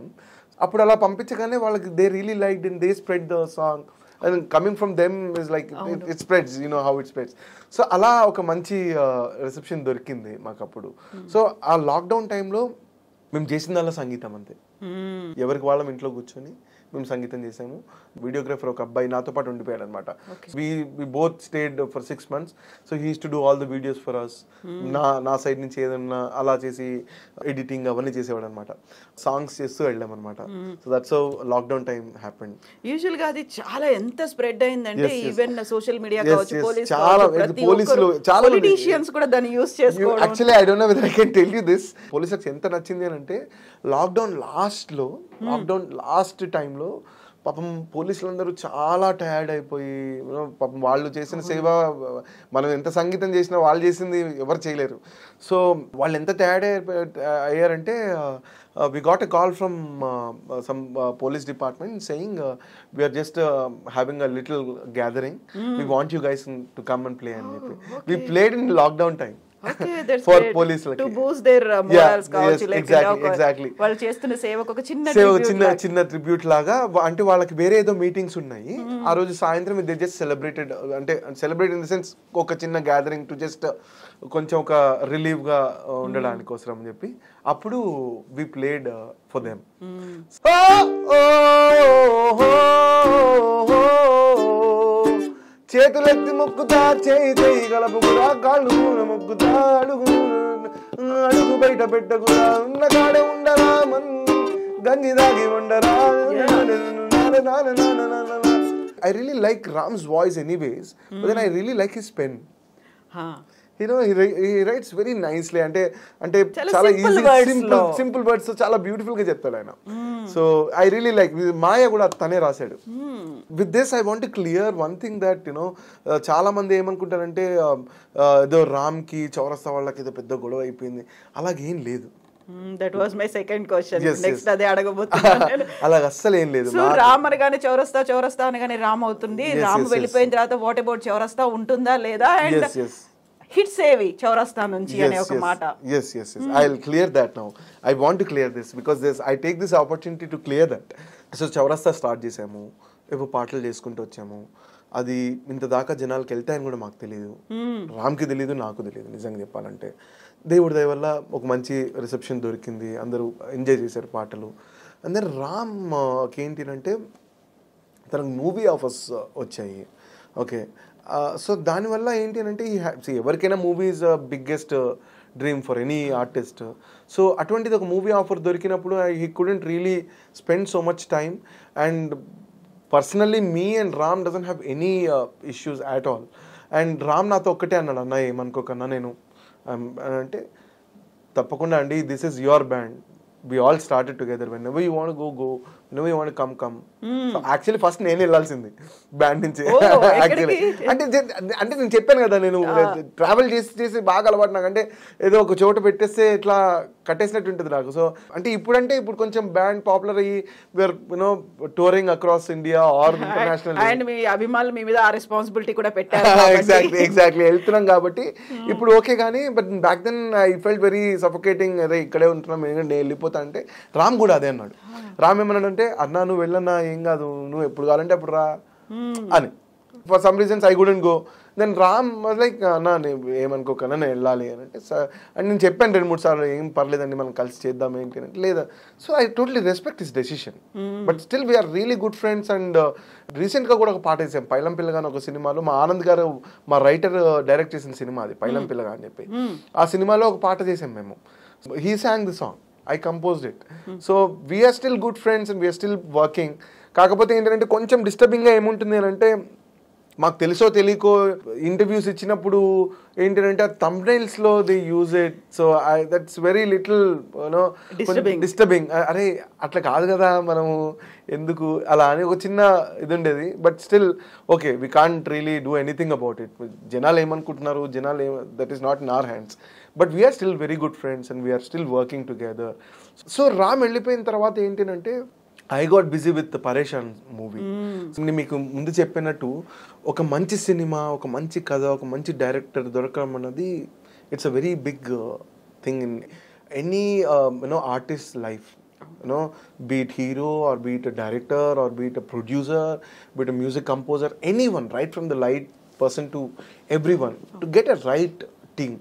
Speaker 2: అప్పుడు అలా పంపించగానే వాళ్ళకి they really liked and they spread the song and coming from them is like it spreads, you know how it spreads. So అలా ఒక మంచి రిసెప్షన్ దొరికింది మాకు అప్పుడు. సో ఆ లాక్డౌన్ టైంలో మేము చేసిందల్లా సంగీతం అంతే. ఎవరికి వాళ్ళం ఇంట్లో కూర్చొని మేము సంగీతం చేసాము. వీడియోగ్రాఫర్ ఒక అబ్బాయి నాతో పాటు ఉండిపోయాడు అనమాట. We both stayed for 6 months. So he use to do all the videos for us. నా సైడ్ నుంచి ఏదన్నా అలా చేసి ఎడిటింగ్ అవన్నీ చేసేవాడు అనమాట. సాంగ్స్ చేస్తూ వెళ్ళాం అనమాట. So that's how lockdown time happened.
Speaker 1: Usual గా అది చాలా ఎంత స్ప్రెడ్ అయిందంటే ఈవెన్ సోషల్ మీడియా కావచ్చు,
Speaker 2: పోలీసులు చాలా
Speaker 1: పొలిటీషియన్స్ కూడా దాన్ని యూస్ చేసుకోవడం.
Speaker 2: Actually I don't know whether I can tell you this. పోలీసులకు ఎంత నచ్చింది అని అంటే లాక్డౌన్ లాస్ట్ టైంలో పాపం పోలీసులందరూ చాలా టయర్డ్ అయిపోయి, పాపం వాళ్ళు చేసిన సేవ మనం ఎంత సంగీతం చేసినా వాళ్ళు చేసింది ఎవరు చేయలేరు. సో వాళ్ళు ఎంత టయర్డ్ అయ్యారంటే we got a call from some police department saying we are just having a little gathering. We want you guys to come and play. We played in lockdown time.
Speaker 1: Okay, that's
Speaker 2: for
Speaker 1: great.
Speaker 2: police
Speaker 1: to boost their morals కావచ్చు.
Speaker 2: Exactly.
Speaker 1: వాళ్ళు చేస్తున్న సేవకు ఒక
Speaker 2: చిన్న tribute లాగా. అంటే వాళ్ళకి వేరే ఏదో మీటింగ్స్ ఉన్నాయి ఆ రోజు సాయంత్రం. దే జస్ట్ సెలబ్రేటెడ్, అంటే సెలబ్రేట్ ఇన్ ద సెన్స్ ఒక చిన్న గ్యాదరింగ్ టు జస్ట్ కొంచెం ఒక రిలీవ్ గా ఉండడానికి కోసం అని చెప్పి అప్పుడు వి ప్లేడ్ ఫర్ దెమ్. చేతులెత్తి మొక్కుతా, చేయి కలపుకురా, కాళ్ళు మొక్కుతా, అడుగు బయట పెట్టకురా, ఉన్న కాడే ఉండరా, గంజి దాగి ఉండరా. I really like Ram's voice anyways, but then I really like his pen. You know, he writes very nicely. అంటే చాలా ఈజీ సింపుల్ వర్డ్స్ చాలా బ్యూటిఫుల్ గా చెప్తాడు ఆయన. So I really like. Maaya కూడా తనే రాశాడు. With this I want to clear one thing that you know చాలా మంది ఏమనుకుంటారంటే ఏదో రామ్ కి చౌరస్తా వాళ్ళకి ఏదో పెద్ద గొడవ అయిపోయింది. అలాగేం లేదు.
Speaker 1: That was my second question. Next అదే అడగబోతున్నాను.
Speaker 2: అలా అస్సలు ఏం లేదు.
Speaker 1: సో రామ్ అనగానే చౌరస్తా అనగానే రామ్ అవుతుంది. రామ్ వెళ్ళిపోయిన తర్వాత వాట్ అబౌట్ చౌరస్తా ఉంటుందా లేదా? అండ్ హిట్స్ ఏవి చౌరస్తా నుంచి అనే ఒక మాట.
Speaker 2: yes I'll clear that now. I want to clear this because I take this opportunity to clear that. So చౌరస్తా స్టార్ట్ చేసాము, ఏవో పాటలు చేసుకుంటూ వచ్చాము. అది ఇంత దాకా జనాలకి వెళ్తాయని కూడా మాకు తెలియదు, రామ్కి తెలియదు, నాకు తెలియదు నిజంగా చెప్పాలంటే. దేవుడి దయ వల్ల ఒక మంచి రిసెప్షన్ దొరికింది, అందరూ ఎంజాయ్ చేశారు పాటలు. అందరు రామ్కి ఏంటంటే తనకు మూవీ ఆఫర్స్ వచ్చాయి. ఓకే, సో దానివల్ల ఏంటి అంటే ఎవరికైనా movie is biggest dream for any artist. So అటువంటిది ఒక మూవీ ఆఫర్ దొరికినప్పుడు he couldn't really spend so much time. And personally me and Ram doesn't have any issues at all. And Ram నాతో ఒక్కటే అన్నాడు, అన్న ఏమనుకోకన్నా నేను అంటే తప్పకుండా అండి, this is your band, we all started together. Whenever you want to go, whenever you want to come. So actually first నేను వెళ్ళాల్సింది బ్యాండ్ నుంచి. యాక్చువల్లీ అంటే నేను చెప్పాను కదా, నేను ట్రావెల్ చేసి బాగా అలవాటు నాకు. అంటే ఏదో ఒక చోట పెట్టేస్తే ఇట్లా కట్టేసినట్టు ఉంటుంది నాకు. సో అంటే ఇప్పుడు కొంచెం బ్యాండ్ పాపులర్ అయ్యి we are you know touring across India or international.
Speaker 1: And మీ అభిమానులు మీ మీద ఆ రెస్పాన్సిబిలిటీ కూడా పెట్టారు.
Speaker 2: ఎగ్జాక్ట్లీ వెళ్తున్నాం కాబట్టి ఇప్పుడు ఓకే. కానీ but back then I felt very suffocating. అదే ఇక్కడే ఉంటున్నాం, నేను వెళ్ళిపోతా అంటే రామ్ కూడా అదే అన్నాడు. రామ్ ఏమన్నాడంటే, అన్నా నువ్వు వెళ్ళన్నా ఏం కాదు, నువ్వు ఎప్పుడు కావాలంటే అప్పుడు రా అని. For some reasons I couldn't go. Then Ram was like, అన్నా నేను ఏమనుకోకన్నా నేను వెళ్ళాలి అని అంటే. అండ్ నేను చెప్పాను 2-3 సార్లు, ఏం పర్లేదండి మనం కలిసి చేద్దాం ఏంటి అంటే. లేదా. So I totally respect his decision, but still we're really good friends. And రీసెంట్గా కూడా ఒక పాట వేసాం, పైలం పిల్లగా అని ఒక సినిమాలో. మా ఆనంద్ గారు, మా రైటర్, డైరెక్ట్ చేసిన సినిమా అది పైలం పిల్లగా అని చెప్పి. ఆ సినిమాలో ఒక పాట చేసాం మేము. He song the song, I composed it. So we are still good friends and we are still working. కాకపోతే ఏంటంటే కొంచెం డిస్టర్బింగ్గా ఏముంటుంది అని అంటే, మాకు తెలుసో తెలియకో ఇంటర్వ్యూస్ ఇచ్చినప్పుడు ఏంటంటే ఆ థంబ్నైల్స్లో they use it. So that's very little you know disturbing. అరే అట్లా కాదు కదా, మనము ఎందుకు అలా అని ఒక చిన్న ఇది ఉండేది. But still okay, we can't really do anything about it. జనాలు ఏమనుకుంటున్నారు, that is not in our hands. But we're still very good friends and we're still working together. So Ram వెళ్ళిపోయిన తర్వాత ఏంటంటే I got busy with Pareshan movie. మీకు ముందు చెప్పినట్టు ఒక మంచి సినిమా, ఒక మంచి కథ, ఒక మంచి డైరెక్టర్ దొరకడం అన్నది it's a very big thing in any you know artist life. be it hero or be it a director or be it a producer, be it a music composer, anyone, right from the light person to everyone, to get a right team.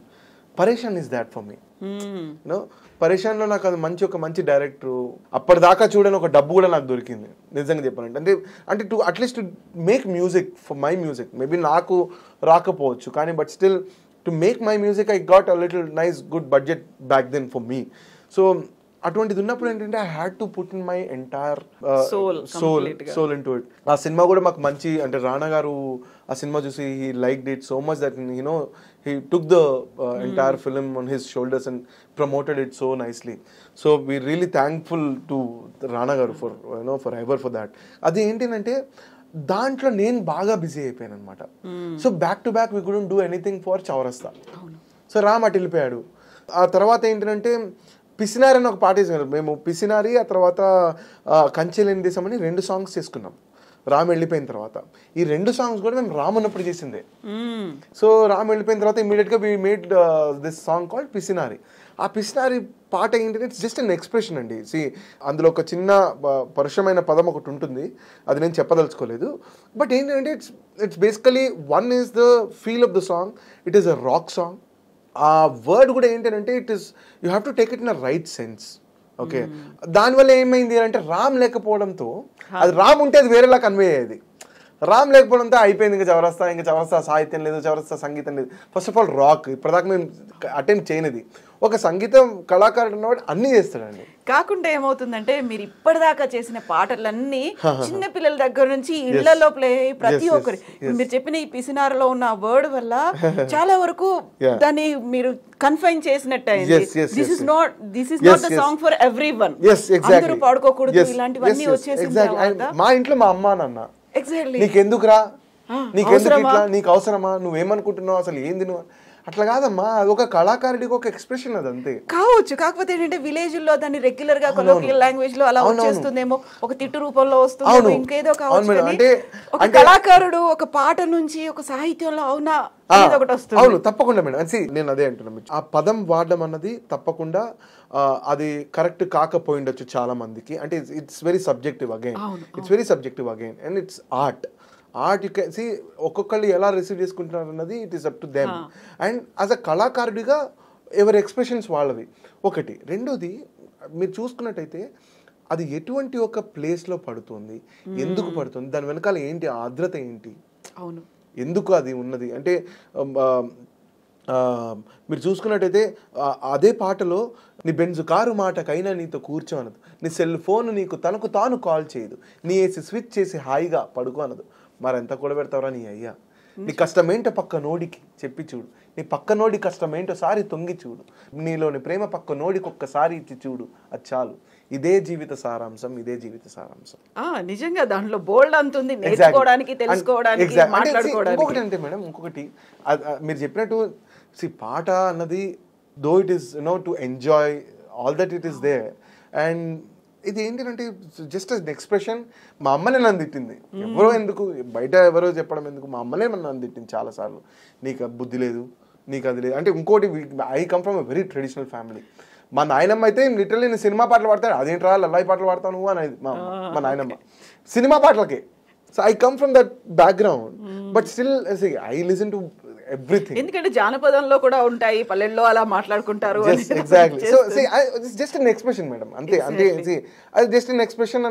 Speaker 2: Pareshan is that for me. పరేషాన్లో నాకు అది ఒక మంచి director, అప్పటిదాకా చూడని ఒక డబ్బు కూడా నాకు దొరికింది నిజంగా చెప్పాలంటే. అంటే to at least to make music for my music, maybe నాకు రాకపోవచ్చు కానీ but still to make my music I got a little nice good budget back then for me. So అటువంటిది ఉన్నప్పుడు ఏంటంటే I had to put in my entire soul in to it. ఆ సినిమా కూడా మాకు మంచి, అంటే రాణా గారు ఆ సినిమా చూసి he liked it so much that he took the entire film on his shoulders and promoted it so nicely. So we're really thankful to Rana garu for forever for that. Adi ఏంటంటే దాంట్లో నేను బాగా busy అయిపోయాను అనమాట. So back to back we couldn't do anything for చౌరస్తా. So Ram అటు వెళ్ళిపోయాడు. ఆ తర్వాత ఏంటంటే పిసినారి అని ఒక పాట వేసారు మేము. పిసినారి, ఆ తర్వాత కంచెలేని దేశం అని 2 సాంగ్స్ చేసుకున్నాం రామ్ వెళ్ళిపోయిన తర్వాత. ఈ 2 సాంగ్స్ కూడా మేము రామ్ ఉన్నప్పుడు చేసిందే. సో రామ్ వెళ్ళిపోయిన తర్వాత ఇమీడియట్గా we made this song called పిసినారి. ఆ పిసినారి పాట ఏంటంటే ఇట్స్ జస్ట్ అన్ ఎక్స్ప్రెషన్ అండి. సి అందులో ఒక చిన్న పరుషమైన పదం ఒకటి ఉంటుంది, అది నేను చెప్పదలుచుకోలేదు. బట్ ఏంటంటే it's basically one is the feel of the song. It is a rock song. ఆ వర్డ్ కూడా ఏంటంటే it is you have to take it in a right sense. Okay, దానివల్ల ఏమైంది అంటే రామ్ లేకపోవడంతో, అది రామ్ ఉంటే అది వేరేలా కన్వే అయ్యేది. రామ్ లేకపోవడంతో అయిపోయింది ఇంకా చౌరస్తా సాహిత్యం లేదు, చౌరస్తా సంగీతం లేదు. ఫస్ట్ ఆఫ్ ఆల్ రాక్ ఇప్పటిదాకా మేము అటెంప్ట్ చేయనిది. ఒక సంగీతం కళాకారుడు ఉన్నవాడు అన్నీ చేస్తాడండి.
Speaker 1: కాకుండా ఏమవుతుందంటే మీరు ఇప్పటిదాకా చేసిన పాటలన్నీ చిన్న పిల్లల దగ్గర నుంచి ఇళ్లలో ప్లే అయ్యి ప్రతి ఒక్కరి, మీరు చెప్పిన ఈ పిసినారులో ఉన్న వర్డ్ వల్ల చాలా వరకు దాన్ని మీరు కన్ఫైన్ చేసినట్టు అయింది. This is not the song for everyone. అందరూ పాడుకోకూడదు, ఇలాంటివన్నీ వచ్చేసింది.
Speaker 2: మా ఇంట్లో మా అమ్మ నాన్న నీకెందుకురా, నీకెందుకు ఇట్లా, నీకు అవసరమా, నువ్వేమనుకుంటున్నావు, అసలు ఏంది నువ్వు, అట్లా కాదమ్మా. అది ఒక కళాకారుడికి ఒక ఎక్స్ప్రెషన్, అది అంతే
Speaker 1: కావచ్చు. కాకపోతే ఏంటంటే విలేజ్ లో దాన్ని రెగ్యులర్ గా కొలోకియల్ లాంగ్వేజ్ లో అలా వచ్చేస్తుందేమో, ఒక తిట్టు రూపంలో వస్తుందేమో, ఇంకేదో కావచ్చు. అంటే ఒక కళాకారుడు ఒక పాట నుంచి ఒక సాహిత్యంలో అవునా ఒకటి వస్తుంది.
Speaker 2: అవును, తప్పకుండా మేడం. నేను అదే అంటున్నాను, ఆ పదం వాడడం అన్నది తప్పకుండా అది కరెక్ట్ కాకపోయిండొచ్చు చాలా మందికి. అంటే it's very subjective again, and it's art. You can see ఒక్కొక్కళ్ళు ఎలా రిసీవ్ చేసుకుంటున్నారు అన్నది it is up to them. And as a కళాకారుడిగా ఎవరి ఎక్స్ప్రెషన్స్ వాళ్ళవి ఒకటి. రెండోది మీరు చూసుకున్నట్టయితే అది ఎటువంటి ఒక ప్లేస్లో పడుతుంది, ఎందుకు పడుతుంది, దాని వెనకాల ఏంటి, ఆర్ద్రత ఏంటి,
Speaker 1: అవును
Speaker 2: ఎందుకు అది ఉన్నది అంటే మీరు చూసుకున్నట్టయితే అదే పాటలో నీ బెంజు కారు మాటకైనా నీతో కూర్చో అనదు, నీ సెల్ ఫోన్ నీకు తనకు తాను కాల్ చేయదు, నీ వేసి స్విచ్ చేసి హాయిగా పడుకో అనదు. మరెంత కూడబెడతావురా నీ అయ్యా, నీ కష్టమేంటో పక్క నోడికి చెప్పి చూడు, నీ పక్క నోడి కష్టమేంటో సారి తొంగి చూడు, నీలోని ప్రేమ పక్క నోడికి ఒక్కసారి ఇచ్చి చూడు, అది చాలు. ఇదే జీవిత సారాంశం, ఇదే జీవిత సారాంశం.
Speaker 1: నిజంగా దాంట్లో బోల్డ్ అంతుంది, నేర్చుకోవడానికి, తెలుసుకోవడానికి, మాట్లాడుకోవడానికి.
Speaker 2: ఇంకొకటి అంటే మేడం, ఇంకొకటి మీరు చెప్పినట్టు పాట అన్నది though it is to enjoy all that it is there. And ఇది ఏంటంటే జస్ట్ అన్ ఎక్స్ప్రెషన్. మా అమ్మనే నన్ను తిట్టింది, ఎవరో ఎందుకు బయట ఎవరో చెప్పడం ఎందుకు, మా అమ్మనే నన్ను తిట్టింది చాలాసార్లు. నీకు బుద్ధి లేదు, నీకు అది లేదు అంటే. ఇంకోటి, I come from a very traditional family. మా నాయనమ్మ అయితే లిటరల్లీ నేను సినిమా పాటలు పాడతాను, అదేంట్రా లల్లాయి పాటలు పాడతాను నువ్వు అనేది మా నాయనమ్మ సినిమా పాటలకే. So I come from that background, but still I listen to everything.
Speaker 1: ఎందుకంటే జానపదంలో కూడా ఉంటాయి, పల్లెల్లో అలా మాట్లాడుకుంటారు.
Speaker 2: Exactly. So just an expression madam, అంతే. అది జస్ట్ అన్ ఎక్స్ప్రెషన్,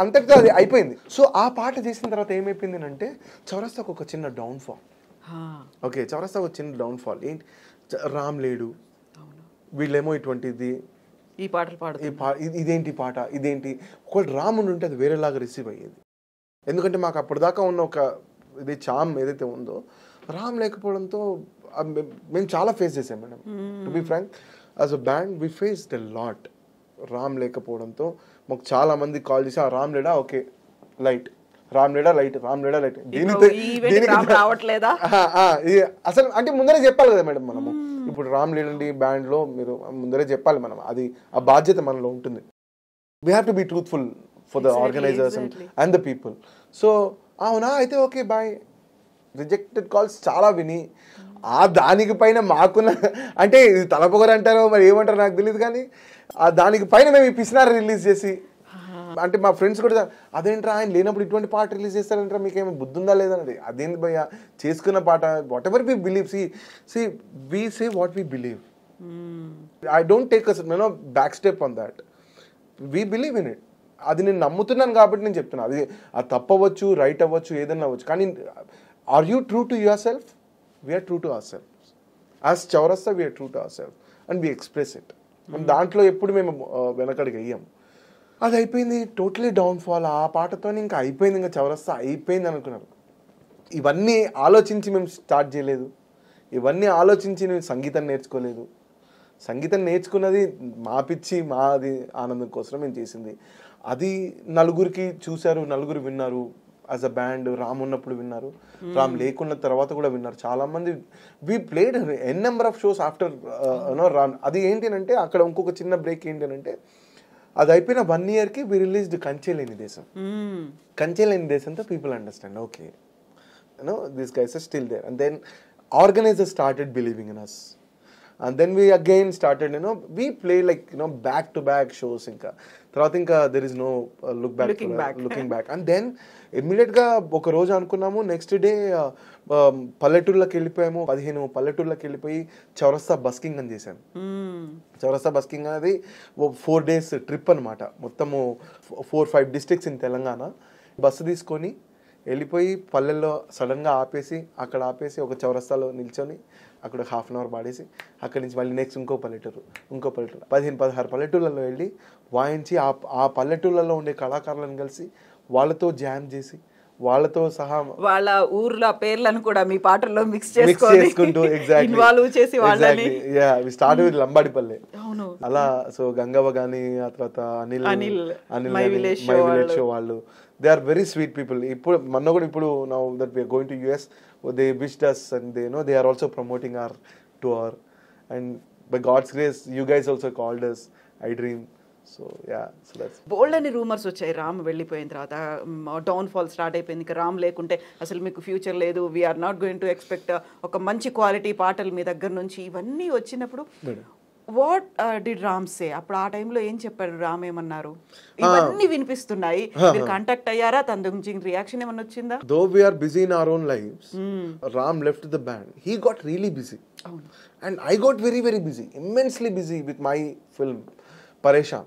Speaker 2: అంతటితో అది అయిపోయింది. సో ఆ పాట చేసిన తర్వాత ఏమైపోయింది అంటే చౌరస్తాకు ఒక చిన్న డౌన్ఫాల్. ఓకే, చౌరస్తాకు ఒక చిన్న డౌన్ఫాల్ ఏంటి, రామ్ లేడు, వీళ్ళేమో ఇటువంటిది
Speaker 1: ఈ పాటలు పాడు,
Speaker 2: ఇదేంటి పాట, ఇదేంటి. ఒకవేళ రాముడు ఉంటే అది వేరేలాగా రిసీవ్ అయ్యేది. ఎందుకంటే మాకు అప్పటిదాకా ఉన్న ఒక ఇది చామ్ ఏదైతే ఉందో, రామ్ లేకపోవడంతో మేము చాలా ఫేస్ చేసాం madam. To be frank, as a band we faced a lot. Ram లేకపోవడంతో మాకు చాలా మంది కాల్ చేసి, ఆ రామ్ లేడా, ఓకే లైట్, రామ్ లేడా లైట్, రామ్ లేడా లైట్. అసలు అంటే ముందరే చెప్పాలి కదా మేడం మనము. ఇప్పుడు రామ్ లేడండి బ్యాండ్ లో మీరు ముందరే చెప్పాలి మనం, అది ఆ బాధ్యత మనలో ఉంటుంది. We have to be truthful for the organisers and the people. So అవునా అయితే ఓకే బాయ్, రిజెక్టెడ్ కాల్స్ చాలా విని ఆ దానికి పైన మాకున్న అంటే ఇది తలపొగరు అంటారో మరి ఏమంటారో నాకు తెలియదు, కానీ ఆ దానికి పైన మేము ఈ పిసినారు రిలీజ్ చేసి, అంటే మా ఫ్రెండ్స్ కూడా అదేంట్రా ఆయన లేనప్పుడు ఇటువంటి పాట రిలీజ్ చేస్తారంటారా, మీకేమో బుద్ధి ఉందా లేదండి, అదేంటి భయ్య చేసుకున్న పాట whatever we believe, see we say what we believe. I don't take back step on that, we believe in it. అది నేను నమ్ముతున్నాను కాబట్టి నేను చెప్తున్నా, అది తప్పవచ్చు రైట్ అవ్వచ్చు ఏదన్నా అవ్వచ్చు, కానీ are you true to your self? We are true to our self. As Chowraasta we are true to our self and we express it. దాంట్లో ఎప్పుడు మేము వెనకడికి వెయ్యాం. అది అయిపోయింది, టోటలీ డౌన్ఫాల్. ఆ పాటతో ఇంకా అయిపోయింది, ఇంకా చౌరస్తా అయిపోయింది అనుకున్నారు. ఇవన్నీ ఆలోచించి మేము స్టార్ట్ చేయలేదు, ఇవన్నీ ఆలోచించి నేను సంగీతం నేర్చుకోలేదు. సంగీతం నేర్చుకున్నది మా పిచ్చి మాది ఆనందం కోసం మేము చేసింది. అది నలుగురికి చూశారు, నలుగురు విన్నారు. యాజ్ అ బ్యాండ్ రామ్ ఉన్నప్పుడు విన్నారు, రామ్ లేకున్న తర్వాత కూడా విన్నారు చాలా మంది. We played n number of shows after Ram. అది ఏంటి అంటే అక్కడ ఇంకొక చిన్న బ్రేక్ ఏంటి అంటే, అది అయిపోయిన 1 yearకి వి రిలీజ్డ్ కంచె లేని దేశం. కంచె లేని దేశంతో people understand, okay this guys are still there. And then organisers started believing in us. And then we again started, we play like, back to back shows. తర్వాత ఇంకా there is no looking back. And then immediate గా ఒక రోజు అనుకున్నాము, next day పల్లెటూర్లోకి వెళ్ళిపోయాము. 15 పల్లెటూర్లోకి వెళ్ళిపోయి చౌరస్తా బస్కింగ్ అని చేశాను. చౌరస్తా బస్కింగ్ అనేది 4 days ట్రిప్ అనమాట. మొత్తము 4-5 districts ఇన్ తెలంగాణ. బస్సు తీసుకొని వెళ్ళిపోయి పల్లెల్లో సడన్గా ఆపేసి, అక్కడ ఆపేసి ఒక చౌరస్తాలో నిల్చొని అక్కడ 1/2 hour పాడేసి, అక్కడి నుంచి మళ్ళీ నెక్స్ట్ ఇంకో పల్లెటూరు 15-16 పల్లెటూళ్ళలో వెళ్ళి వాయించి ఆ పల్లెటూళ్ళలో ఉండే కళాకారులను కలిసి వాళ్ళతో జామ్ చేసి, వాళ్ళతో సహా
Speaker 1: వాళ్ళ ఊర్ల పేర్లను కూడా మీ పాటల్లో మిక్స్
Speaker 2: చేసుకుంటూ
Speaker 1: ఇన్వాల్వ్ చేసి వాళ్ళని
Speaker 2: స్టార్ట్ విత్ లంబాడిపల్లె అలా. సో గంగవ్వ గానీ, ఆ తర్వాత అనిల్ మై విలేజ్ షో వాళ్ళు, they are very sweet people. ఇప్పుడు మొన్న కూడా ఇప్పుడు now that we are going to US, they wished us and they are also promoting our tour, and by God's grace you guys also called us I Dream. So yeah, so that's
Speaker 1: బోల్డ్ అని rumours వచ్చాయి. రామ్ వెళ్ళిపోయిన తర్వాత down fall start అయిపోయింది. ఇంకా రామ్ లేకుంటే అసలు మీకు future లేదు, we're not going to expect ఒక మంచి క్వాలిటీ పాటలు మీ దగ్గర నుంచి. ఇవన్నీ వచ్చినప్పుడు వాట్ డిడ్ రామ్ సే? అప్పుడు ఆ టైంలో ఏం చెప్పారు? రామ్ ఏమన్నారు? ఇవన్నీ వినిపిస్తున్నాయి, మీరు కాంటాక్ట్ అయ్యారా? తన నుంచి రియాక్షన్ ఏమన్నా వచ్చిందా?
Speaker 2: Though we are busy in our own lives, Ram left the band. He got really busy, and I got very very busy, immensely busy with my film పరేషాన్.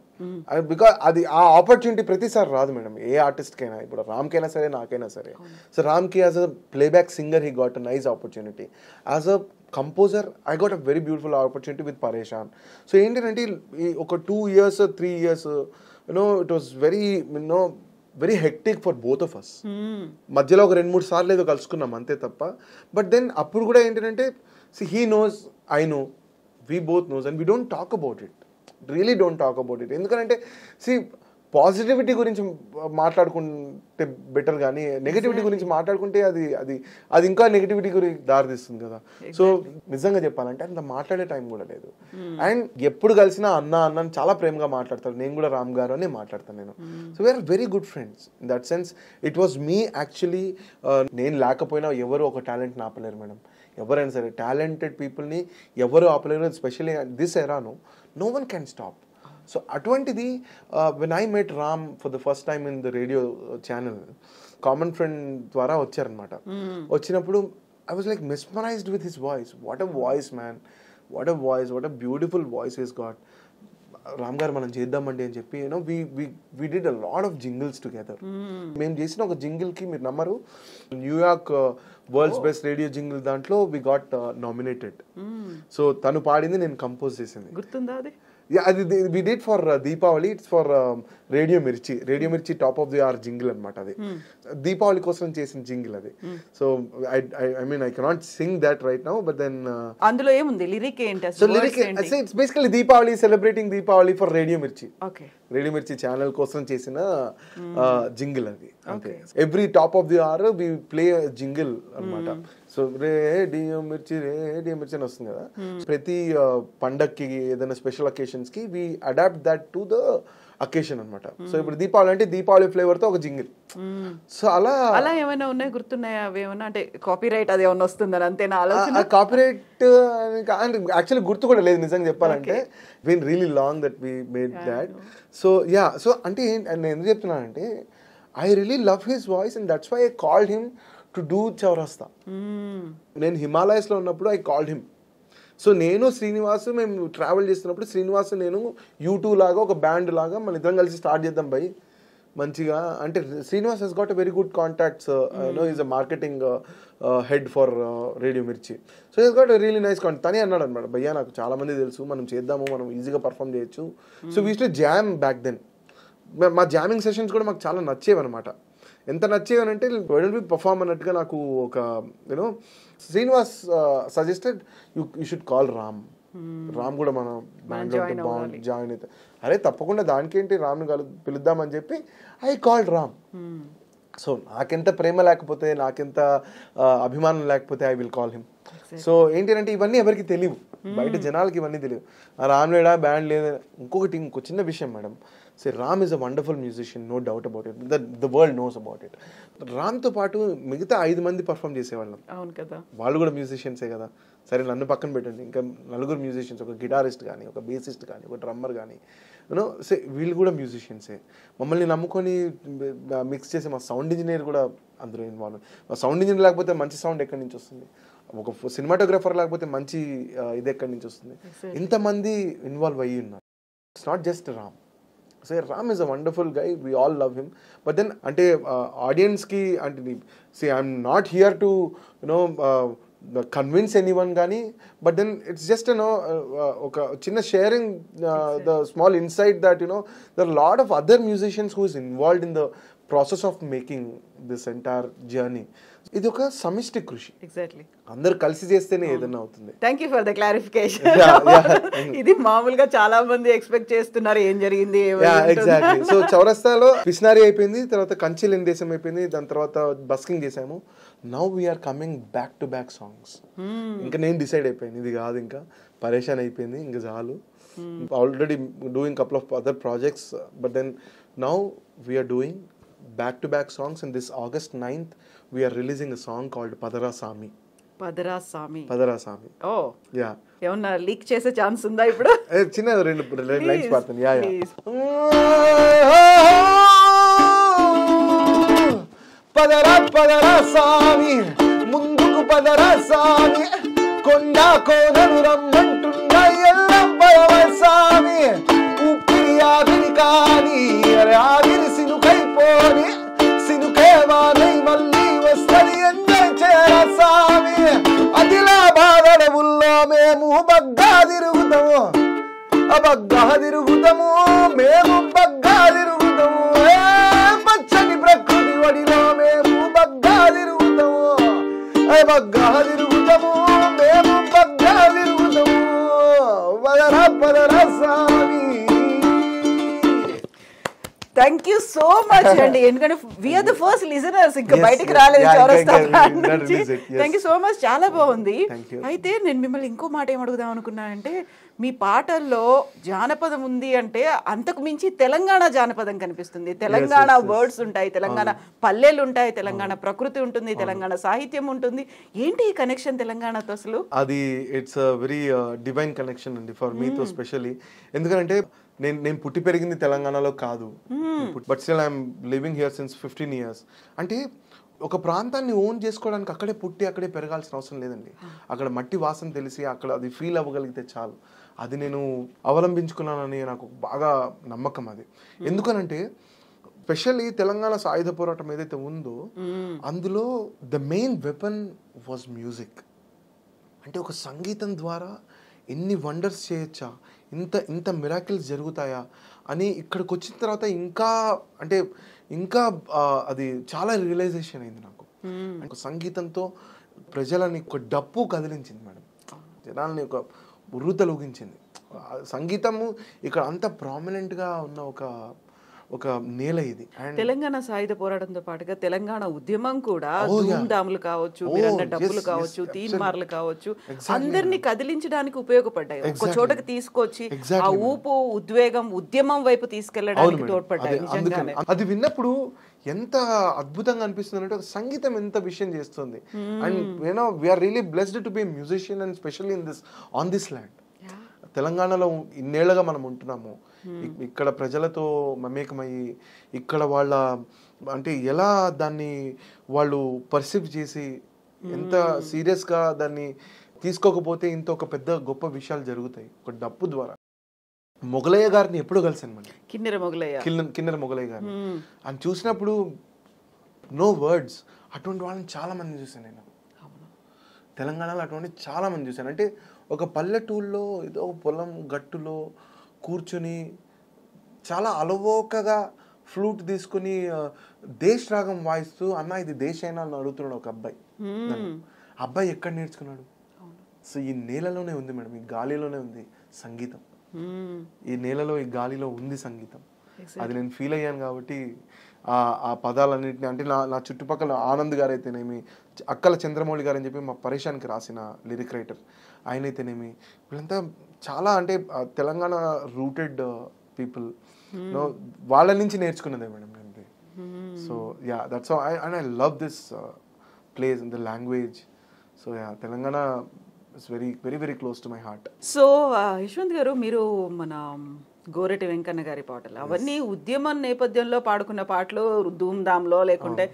Speaker 2: బికాస్ అది ఆ ఆపర్చునిటీ ప్రతిసారి రాదు మేడం, ఏ ఆర్టిస్ట్కైనా. ఇప్పుడు రామ్కైనా సరే, నాకైనా సరే. సో రామ్కి as a playback singer he got a nice opportunity. As a composer I got a very beautiful opportunity with Pareshan. So ఏంటంటే ఒక 2 years 3 years it was very hectic for both of us. మధ్యలో ఒక 2-3 సార్లు ఏదో కలుసుకున్నాం అంతే తప్ప. But then అప్పుడు కూడా ఏంటంటే he knows, I know, we both knows, and we don't talk about it. Really don't talk about it. ఎందుకంటే పాజిటివిటీ గురించి మాట్లాడుకుంటే బెటర్, కానీ నెగటివిటీ గురించి మాట్లాడుకుంటే అది ఇంకా నెగటివిటీ గురించి దారితీస్తుంది కదా. సో నిజంగా చెప్పాలంటే అంత మాట్లాడే టైం కూడా లేదు. అండ్ ఎప్పుడు కలిసినా అన్న చాలా ప్రేమగా మాట్లాడతారు. నేను కూడా రామ్ గారు అని మాట్లాడతాను నేను. So we're very good friends in that sense. It was me actually. నేను లేకపోయినా ఎవరు ఒక టాలెంట్ని ఆపలేరు మేడం. ఎవరైనా సరే టాలెంటెడ్ పీపుల్ని ఎవరు ఆపలేరు. ఎస్పెషల్లీ దిస్ ఎరాను no one can stop. So atwantidi when I met Ram for the first time in the radio channel, common friend dwara vacharannamata. Vachinappudu I was like mesmerized with his voice. What a voice, man, what a voice, what a beautiful voice he's got. Ram గారు మనం చేద్దామండి అని చెప్పి we did a lot of jingles together. మేము చేసిన ఒక jingle కి మీరు నమ్మరు, New York world's best radio jingle దాంట్లో we got nominated. సో తను పాడింది నేను కంపోజ్ చేసింది.
Speaker 1: గుర్తుందా అది?
Speaker 2: అది we did for Deepavali. It's for radio Mirchi top of the hour jingle అనమాట. అది దీపావళి కోసం చేసిన జింగిల్ అది. So I mean I cannot sing that right now, but then
Speaker 1: అందులో ఏముంది లిరిక్ ఏంటి?
Speaker 2: So lyric it's basically Deepavali, celebrating Deepavali for radio Mirchi.
Speaker 1: Okay,
Speaker 2: radio Mirchi channel కోసం చేసిన జింగిల్ అది. అంతే. Every top of the hour we play jingle అనమాట. So radio Mirchi అని వస్తుంది కదా. ప్రతి పండక్కి ఏదైనా స్పెషల్ అకేషన్స్ కి we adapt that to the occasion అనమాట. సో ఇప్పుడు దీపావళి అంటే దీపావళి ఫ్లేవర్తో ఒక జింగిల్. సో
Speaker 1: అలా ఏమైనా ఉన్నాయి, గుర్తున్నాయా అవి ఏమన్నా? అంటే కాపీరైట్ అది ఏమన్నా వస్తుందని అంతేనా ఆలోచన?
Speaker 2: కాపీరైట్ యాక్చువల్లీ గుర్తు కూడా లేదు నిజంగా చెప్పాలంటే. Been really long that we made that. So so అంటే నేను ఎందుకు చెప్తున్నానంటే I really love his voice and that's why I called him to do Chowrasta. నేను హిమాలయస్లో ఉన్నప్పుడు ఐ కాల్డ్ హిమ్. సో నేను శ్రీనివాస్ మేము ట్రావెల్ చేస్తున్నప్పుడు శ్రీనివాస్ నేను U2 లాగా ఒక బ్యాండ్ లాగా మన ఇద్దరం కలిసి స్టార్ట్ చేద్దాం భయ్ మంచిగా అంటే. Srinivas he's got a very good contacts, is a marketing head for radio Mirchi. So he's got a really nice contact. తనే అన్నాడు అనమాట, భయ్యా నాకు చాలా మంది తెలుసు, మనం చేద్దాము, మనం ఈజీగా పర్ఫామ్ చేయొచ్చు. So we used to jam back then. మా జామింగ్ సెషన్స్ కూడా మాకు చాలా నచ్చేవి అనమాట. ఎంత నచ్చేవనంటే వెల్ బి పర్ఫార్మ్ అన్నట్టుగా నాకు ఒక you know Srinivas suggested you should call Ram. Ram కూడా మన బ్యాండ్లో బాగుంది, జాయిన్ అయితే అరే తప్పకుండా దానికేంటి రామ్ని పిలుద్దామని చెప్పి ఐ కాల్డ్ రామ్. సో నాకెంత ప్రేమ లేకపోతే, నాకెంత అభిమానం లేకపోతే I will call him. So ఏంటంటే ఇవన్నీ ఎవరికి తెలియవు, బయట జనాలకి ఇవన్నీ తెలియవు. రామ్ లేడా బ్యాండ్ లేదా. ఇంకో చిన్న విషయం madam, so Ram is a wonderful musician, no doubt about it, the world knows about it. రామ్తో పాటు మిగతా 5 మంది పర్ఫామ్ చేసేవాళ్ళం. అవును కదా, వాళ్ళు కూడా మ్యూజిషియన్సే కదా. సరే నన్ను పక్కన పెట్టండి, ఇంకా 4 మ్యూజిషియన్స్, ఒక గిటారిస్ట్ కానీ, ఒక బేసిస్ట్ కానీ, ఒక డ్రమ్మర్ కానీ, యూనో సే వీళ్ళు కూడా మ్యూజిషియన్సే. మమ్మల్ని నమ్ముకొని మిక్స్ చేసే మా సౌండ్ ఇంజనీర్ కూడా అందులో ఇన్వాల్వ్. మా సౌండ్ ఇంజనీర్ లేకపోతే మంచి సౌండ్ ఎక్కడి నుంచి వస్తుంది, ఒక సినిమాటోగ్రఫర్ లేకపోతే మంచి ఇది ఎక్కడి నుంచి వస్తుంది. ఇంతమంది ఇన్వాల్వ్ అయ్యి ఉన్నారు. It's not just Ram. So Ram is a wonderful guy, we all love him. But then అంటే ఆడియన్స్కి అంటే see I'm not here to you know convince anyone కానీ, but then it's just you know ఒక చిన్న sharing the small insight that you know there are lot of other musicians who is involved in the process of making this entire journey. ఇది ఒక సమిష్టి కృషి, exactly అందరు కలిసి చేస్తేనే ఏదైనా అవుతుంది.
Speaker 1: Thank you for the clarification. ఇది మామూలుగా చాలా మంది ఎక్స్పెక్ట్ చేస్తున్నారు ఏం జరిగింది.
Speaker 2: ఎగ్జాక్ట్లీ. సో చౌరస్తాలో పిస్నారీ అయిపోయింది, తర్వాత కంచిలిన్ దేశం అయిపోయింది, దాని తర్వాత బస్కింగ్ చేసాము. Now we're coming back to back songs. ఇంకా నేను డిసైడ్ అయిపోయింది ఇది కాదు, ఇంకా పరేషాన్ అయిపోయింది, ఇంకా చాలు. Already doing couple of other projects, but then now we're doing back to back songs, and this August 9th we are releasing a song called Padara Sami.
Speaker 1: Oh yeah, ఏమన్నా లీక్ చేసే ఛాన్స్ ఉందా ఇప్పుడు?
Speaker 2: చిన్న రెండు lines పాడుతాను. Yeah పదరా పదరా సామి, ముందుకు పదరా సామి, కొండా కోనలు రమ్మంటున్నా ఎల్లం పదవ సామి, ఉప్పిరి ఆవిరి కాని ఆవిరి సినుకైపోని, సినుకేవానై మళ్ళీ వస్తది ఎంజాయ్ చేర సామి. ఆదిలాబాద్ మేము బగ్గా తిరుగుతాము, బగ్గా తిరుగుతాము, మేము బగ్గా తిరుగుతాము, పచ్చని ప్రకృతి ఒడిలో మేము బగ్గా తిరుగుతాము, బగ్గా తిరుగుతాము, మేము బగ్గా తిరుగుతాము, పదరా పదరా సామి.
Speaker 1: థ్యాంక్ యూ సో మచ్ అండి, ఎందుకంటే వీఆర్ ద ఫస్ట్ లిజనర్స్, ఇంకా బయటికి రాలేదు చౌరస్తా నుంచి. థ్యాంక్ యూ సో మచ్, చాలా బాగుంది. అయితే నేను మిమ్మల్ని ఇంకో మాట ఏం అడుగుదాం అనుకున్నానంటే, మీ పాటల్లో జానపదం ఉంది అంటే అంతకు మించి తెలంగాణ జానపదం కనిపిస్తుంది. తెలంగాణ వర్డ్స్ ఉంటాయి, తెలంగాణ పల్లెలు ఉంటాయి, తెలంగాణ ప్రకృతి ఉంటుంది, తెలంగాణ సాహిత్యం ఉంటుంది. ఏంటి ఈ కనెక్షన్ తెలంగాణతో అసలు?
Speaker 2: అది it's a very divine connection అండి ఫర్ మీతో స్పెషల్లీ. ఎందుకంటే నేను పుట్టి పెరిగింది తెలంగాణలో కాదు, but still I'm living here since 15 years. అంటే ఒక ప్రాంతాన్ని ఓన్ చేసుకోవడానికి అక్కడే పుట్టి అక్కడే పెరగాల్సిన అవసరం లేదండి. అక్కడ మట్టి వాసన తెలిసి అక్కడ అది ఫీల్ అవ్వగలిగితే చాలు. అది నేను అవలంబించుకున్నానని నాకు బాగా నమ్మకం అది. ఎందుకనంటే స్పెషల్లీ తెలంగాణ సాయుధ పోరాటం ఏదైతే ఉందో అందులో the main weapon was music. అంటే ఒక సంగీతం ద్వారా ఎన్ని వండర్స్ చేయొచ్చా, ఇంత మిరాకిల్స్ జరుగుతాయా అని ఇక్కడికి వచ్చిన తర్వాత ఇంకా అది చాలా రియలైజేషన్ అయింది నాకు. ఒక సంగీతంతో ప్రజలని ఒక డప్పు కదిలించింది మేడం, జనాల్ని ఒక ఉర్రూతలూగించింది. సంగీతము ఇక్కడ అంత ప్రామినెంట్గా ఉన్న ఒక నేల ఇది. అండ్
Speaker 1: తెలంగాణ సాయుధ పోరాటంతో పాటుగా తెలంగాణ ఉద్యమం కూడా ధూమ్ధాములు కావచ్చు, మీరన్న డబ్బులు కావచ్చు, తీన్మార్లు కావచ్చు, అందరినీ కదిలించడానికి ఉపయోగపడ్డాయి. ఒక చోటకి తీసుకొచ్చి ఆ ఊపు, ఉద్వేగం, ఉద్యమం వైపు తీసుకెళ్లడానికి తోడ్పడ్డాయి నిజంగానే.
Speaker 2: అది విన్నప్పుడు ఎంత అద్భుతంగా అనిపిస్తుంది అంటే, ఒక సంగీతం ఎంత విషయం చేస్తుంది. And you know we're really blessed to be musician and specially on this land. తెలంగాణలో ఇన్నేళ్లుగా మనం ఉంటున్నాము, ఇక్కడ ప్రజలతో మమేకమయ్యి ఇక్కడ వాళ్ళ అంటే ఎలా దాన్ని వాళ్ళు పర్సీవ్ చేసి ఎంత సీరియస్గా దాన్ని తీసుకోకపోతే ఇంత ఒక పెద్ద గొప్ప విషయాలు జరుగుతాయి ఒక డప్పు ద్వారా. మొగలయ్య గారిని ఎప్పుడు కలిసాను మనం, కిన్నెర మొగలయ్య గారిని. అని చూసినప్పుడు నో వర్డ్స్. అటువంటి వాళ్ళని చాలా మంది చూసాను నేను తెలంగాణలో. అటువంటి చాలా మంది చూసాను. అంటే ఒక పల్లెటూరులో ఏదో పొలం గట్టులో కూర్చుని చాలా అలవోకగా ఫ్లూట్ తీసుకుని దేశ్ రాగం వాయిస్తూ, అన్న ఇది దేశైనా అని అడుగుతున్నాడు ఒక అబ్బాయి. అబ్బాయి ఎక్కడ నేర్చుకున్నాడు? సో ఈ నేలలోనే ఉంది మేడం, ఈ గాలిలోనే ఉంది సంగీతం. ఈ నేలలో ఈ గాలిలో ఉంది సంగీతం. అది నేను ఫీల్ అయ్యాను కాబట్టి ఆ పదాలన్నింటినీ అంటే నా చుట్టుపక్కల ఆనంద్ గారు అయితేనేమి, అక్కల చంద్రమౌళి గారు అని చెప్పి మా పరేషాన్కి రాసిన లిరిక్ రైటర్ ఆయన అయితేనేమి, వీళ్ళంతా చాలా అంటే తెలంగాణ రూటెడ్ పీపుల్. వాళ్ళ నుంచి నేర్చుకున్నదే మేడం నేను. So yeah that's and I love this place in the language. So yeah Telangana it's very very very close to my heart.
Speaker 1: So Yashwant గారు, మీరు మన గోరటి వెంకన్న గారి పాటలు అవన్నీ ఉద్యమం నేపథ్యంలో పాడుకున్న పాటలు, ధూమ్ధామ్లో లేకుంటే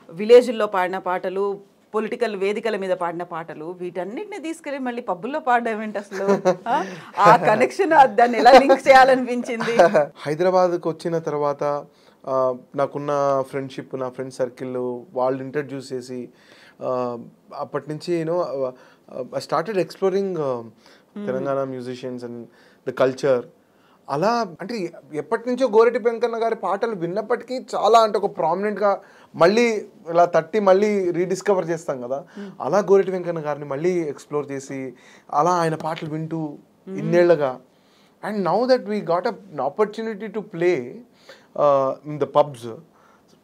Speaker 1: విలేజ్లో పాడిన పాటలు, పొలిటికల్ వేదికల మీద పాడిన పాటలు, వీటన్నిటిని తీసుకెళ్ళి మళ్ళీ పబ్బుల్లో పాడడం ఏంటి అసలు? ఆ కనెక్షన్ దాన్ని ఎలా లింక్ చేయాలనిపించింది?
Speaker 2: హైదరాబాద్కి వచ్చిన తర్వాత నాకున్న ఫ్రెండ్షిప్, నా ఫ్రెండ్ సర్కిల్ వాళ్ళు ఇంట్రడ్యూస్ చేసి అప్పటి నుంచి you know I started exploring Telangana musicians and the culture. అలా అంటే ఎప్పటి నుంచో గోరటి వెంకన్న గారి పాటలు విన్నప్పటికీ చాలా అంటే ఒక ప్రామినెంట్గా మళ్ళీ ఇలా తట్టి మళ్ళీ రీడిస్కవర్ చేస్తాం కదా, అలా గోరటి వెంకన్న గారిని మళ్ళీ ఎక్స్ప్లోర్ చేసి అలా ఆయన పాటలు వింటూ ఇన్నేళ్లుగా. And now that we got an opportunity to play in the pubs,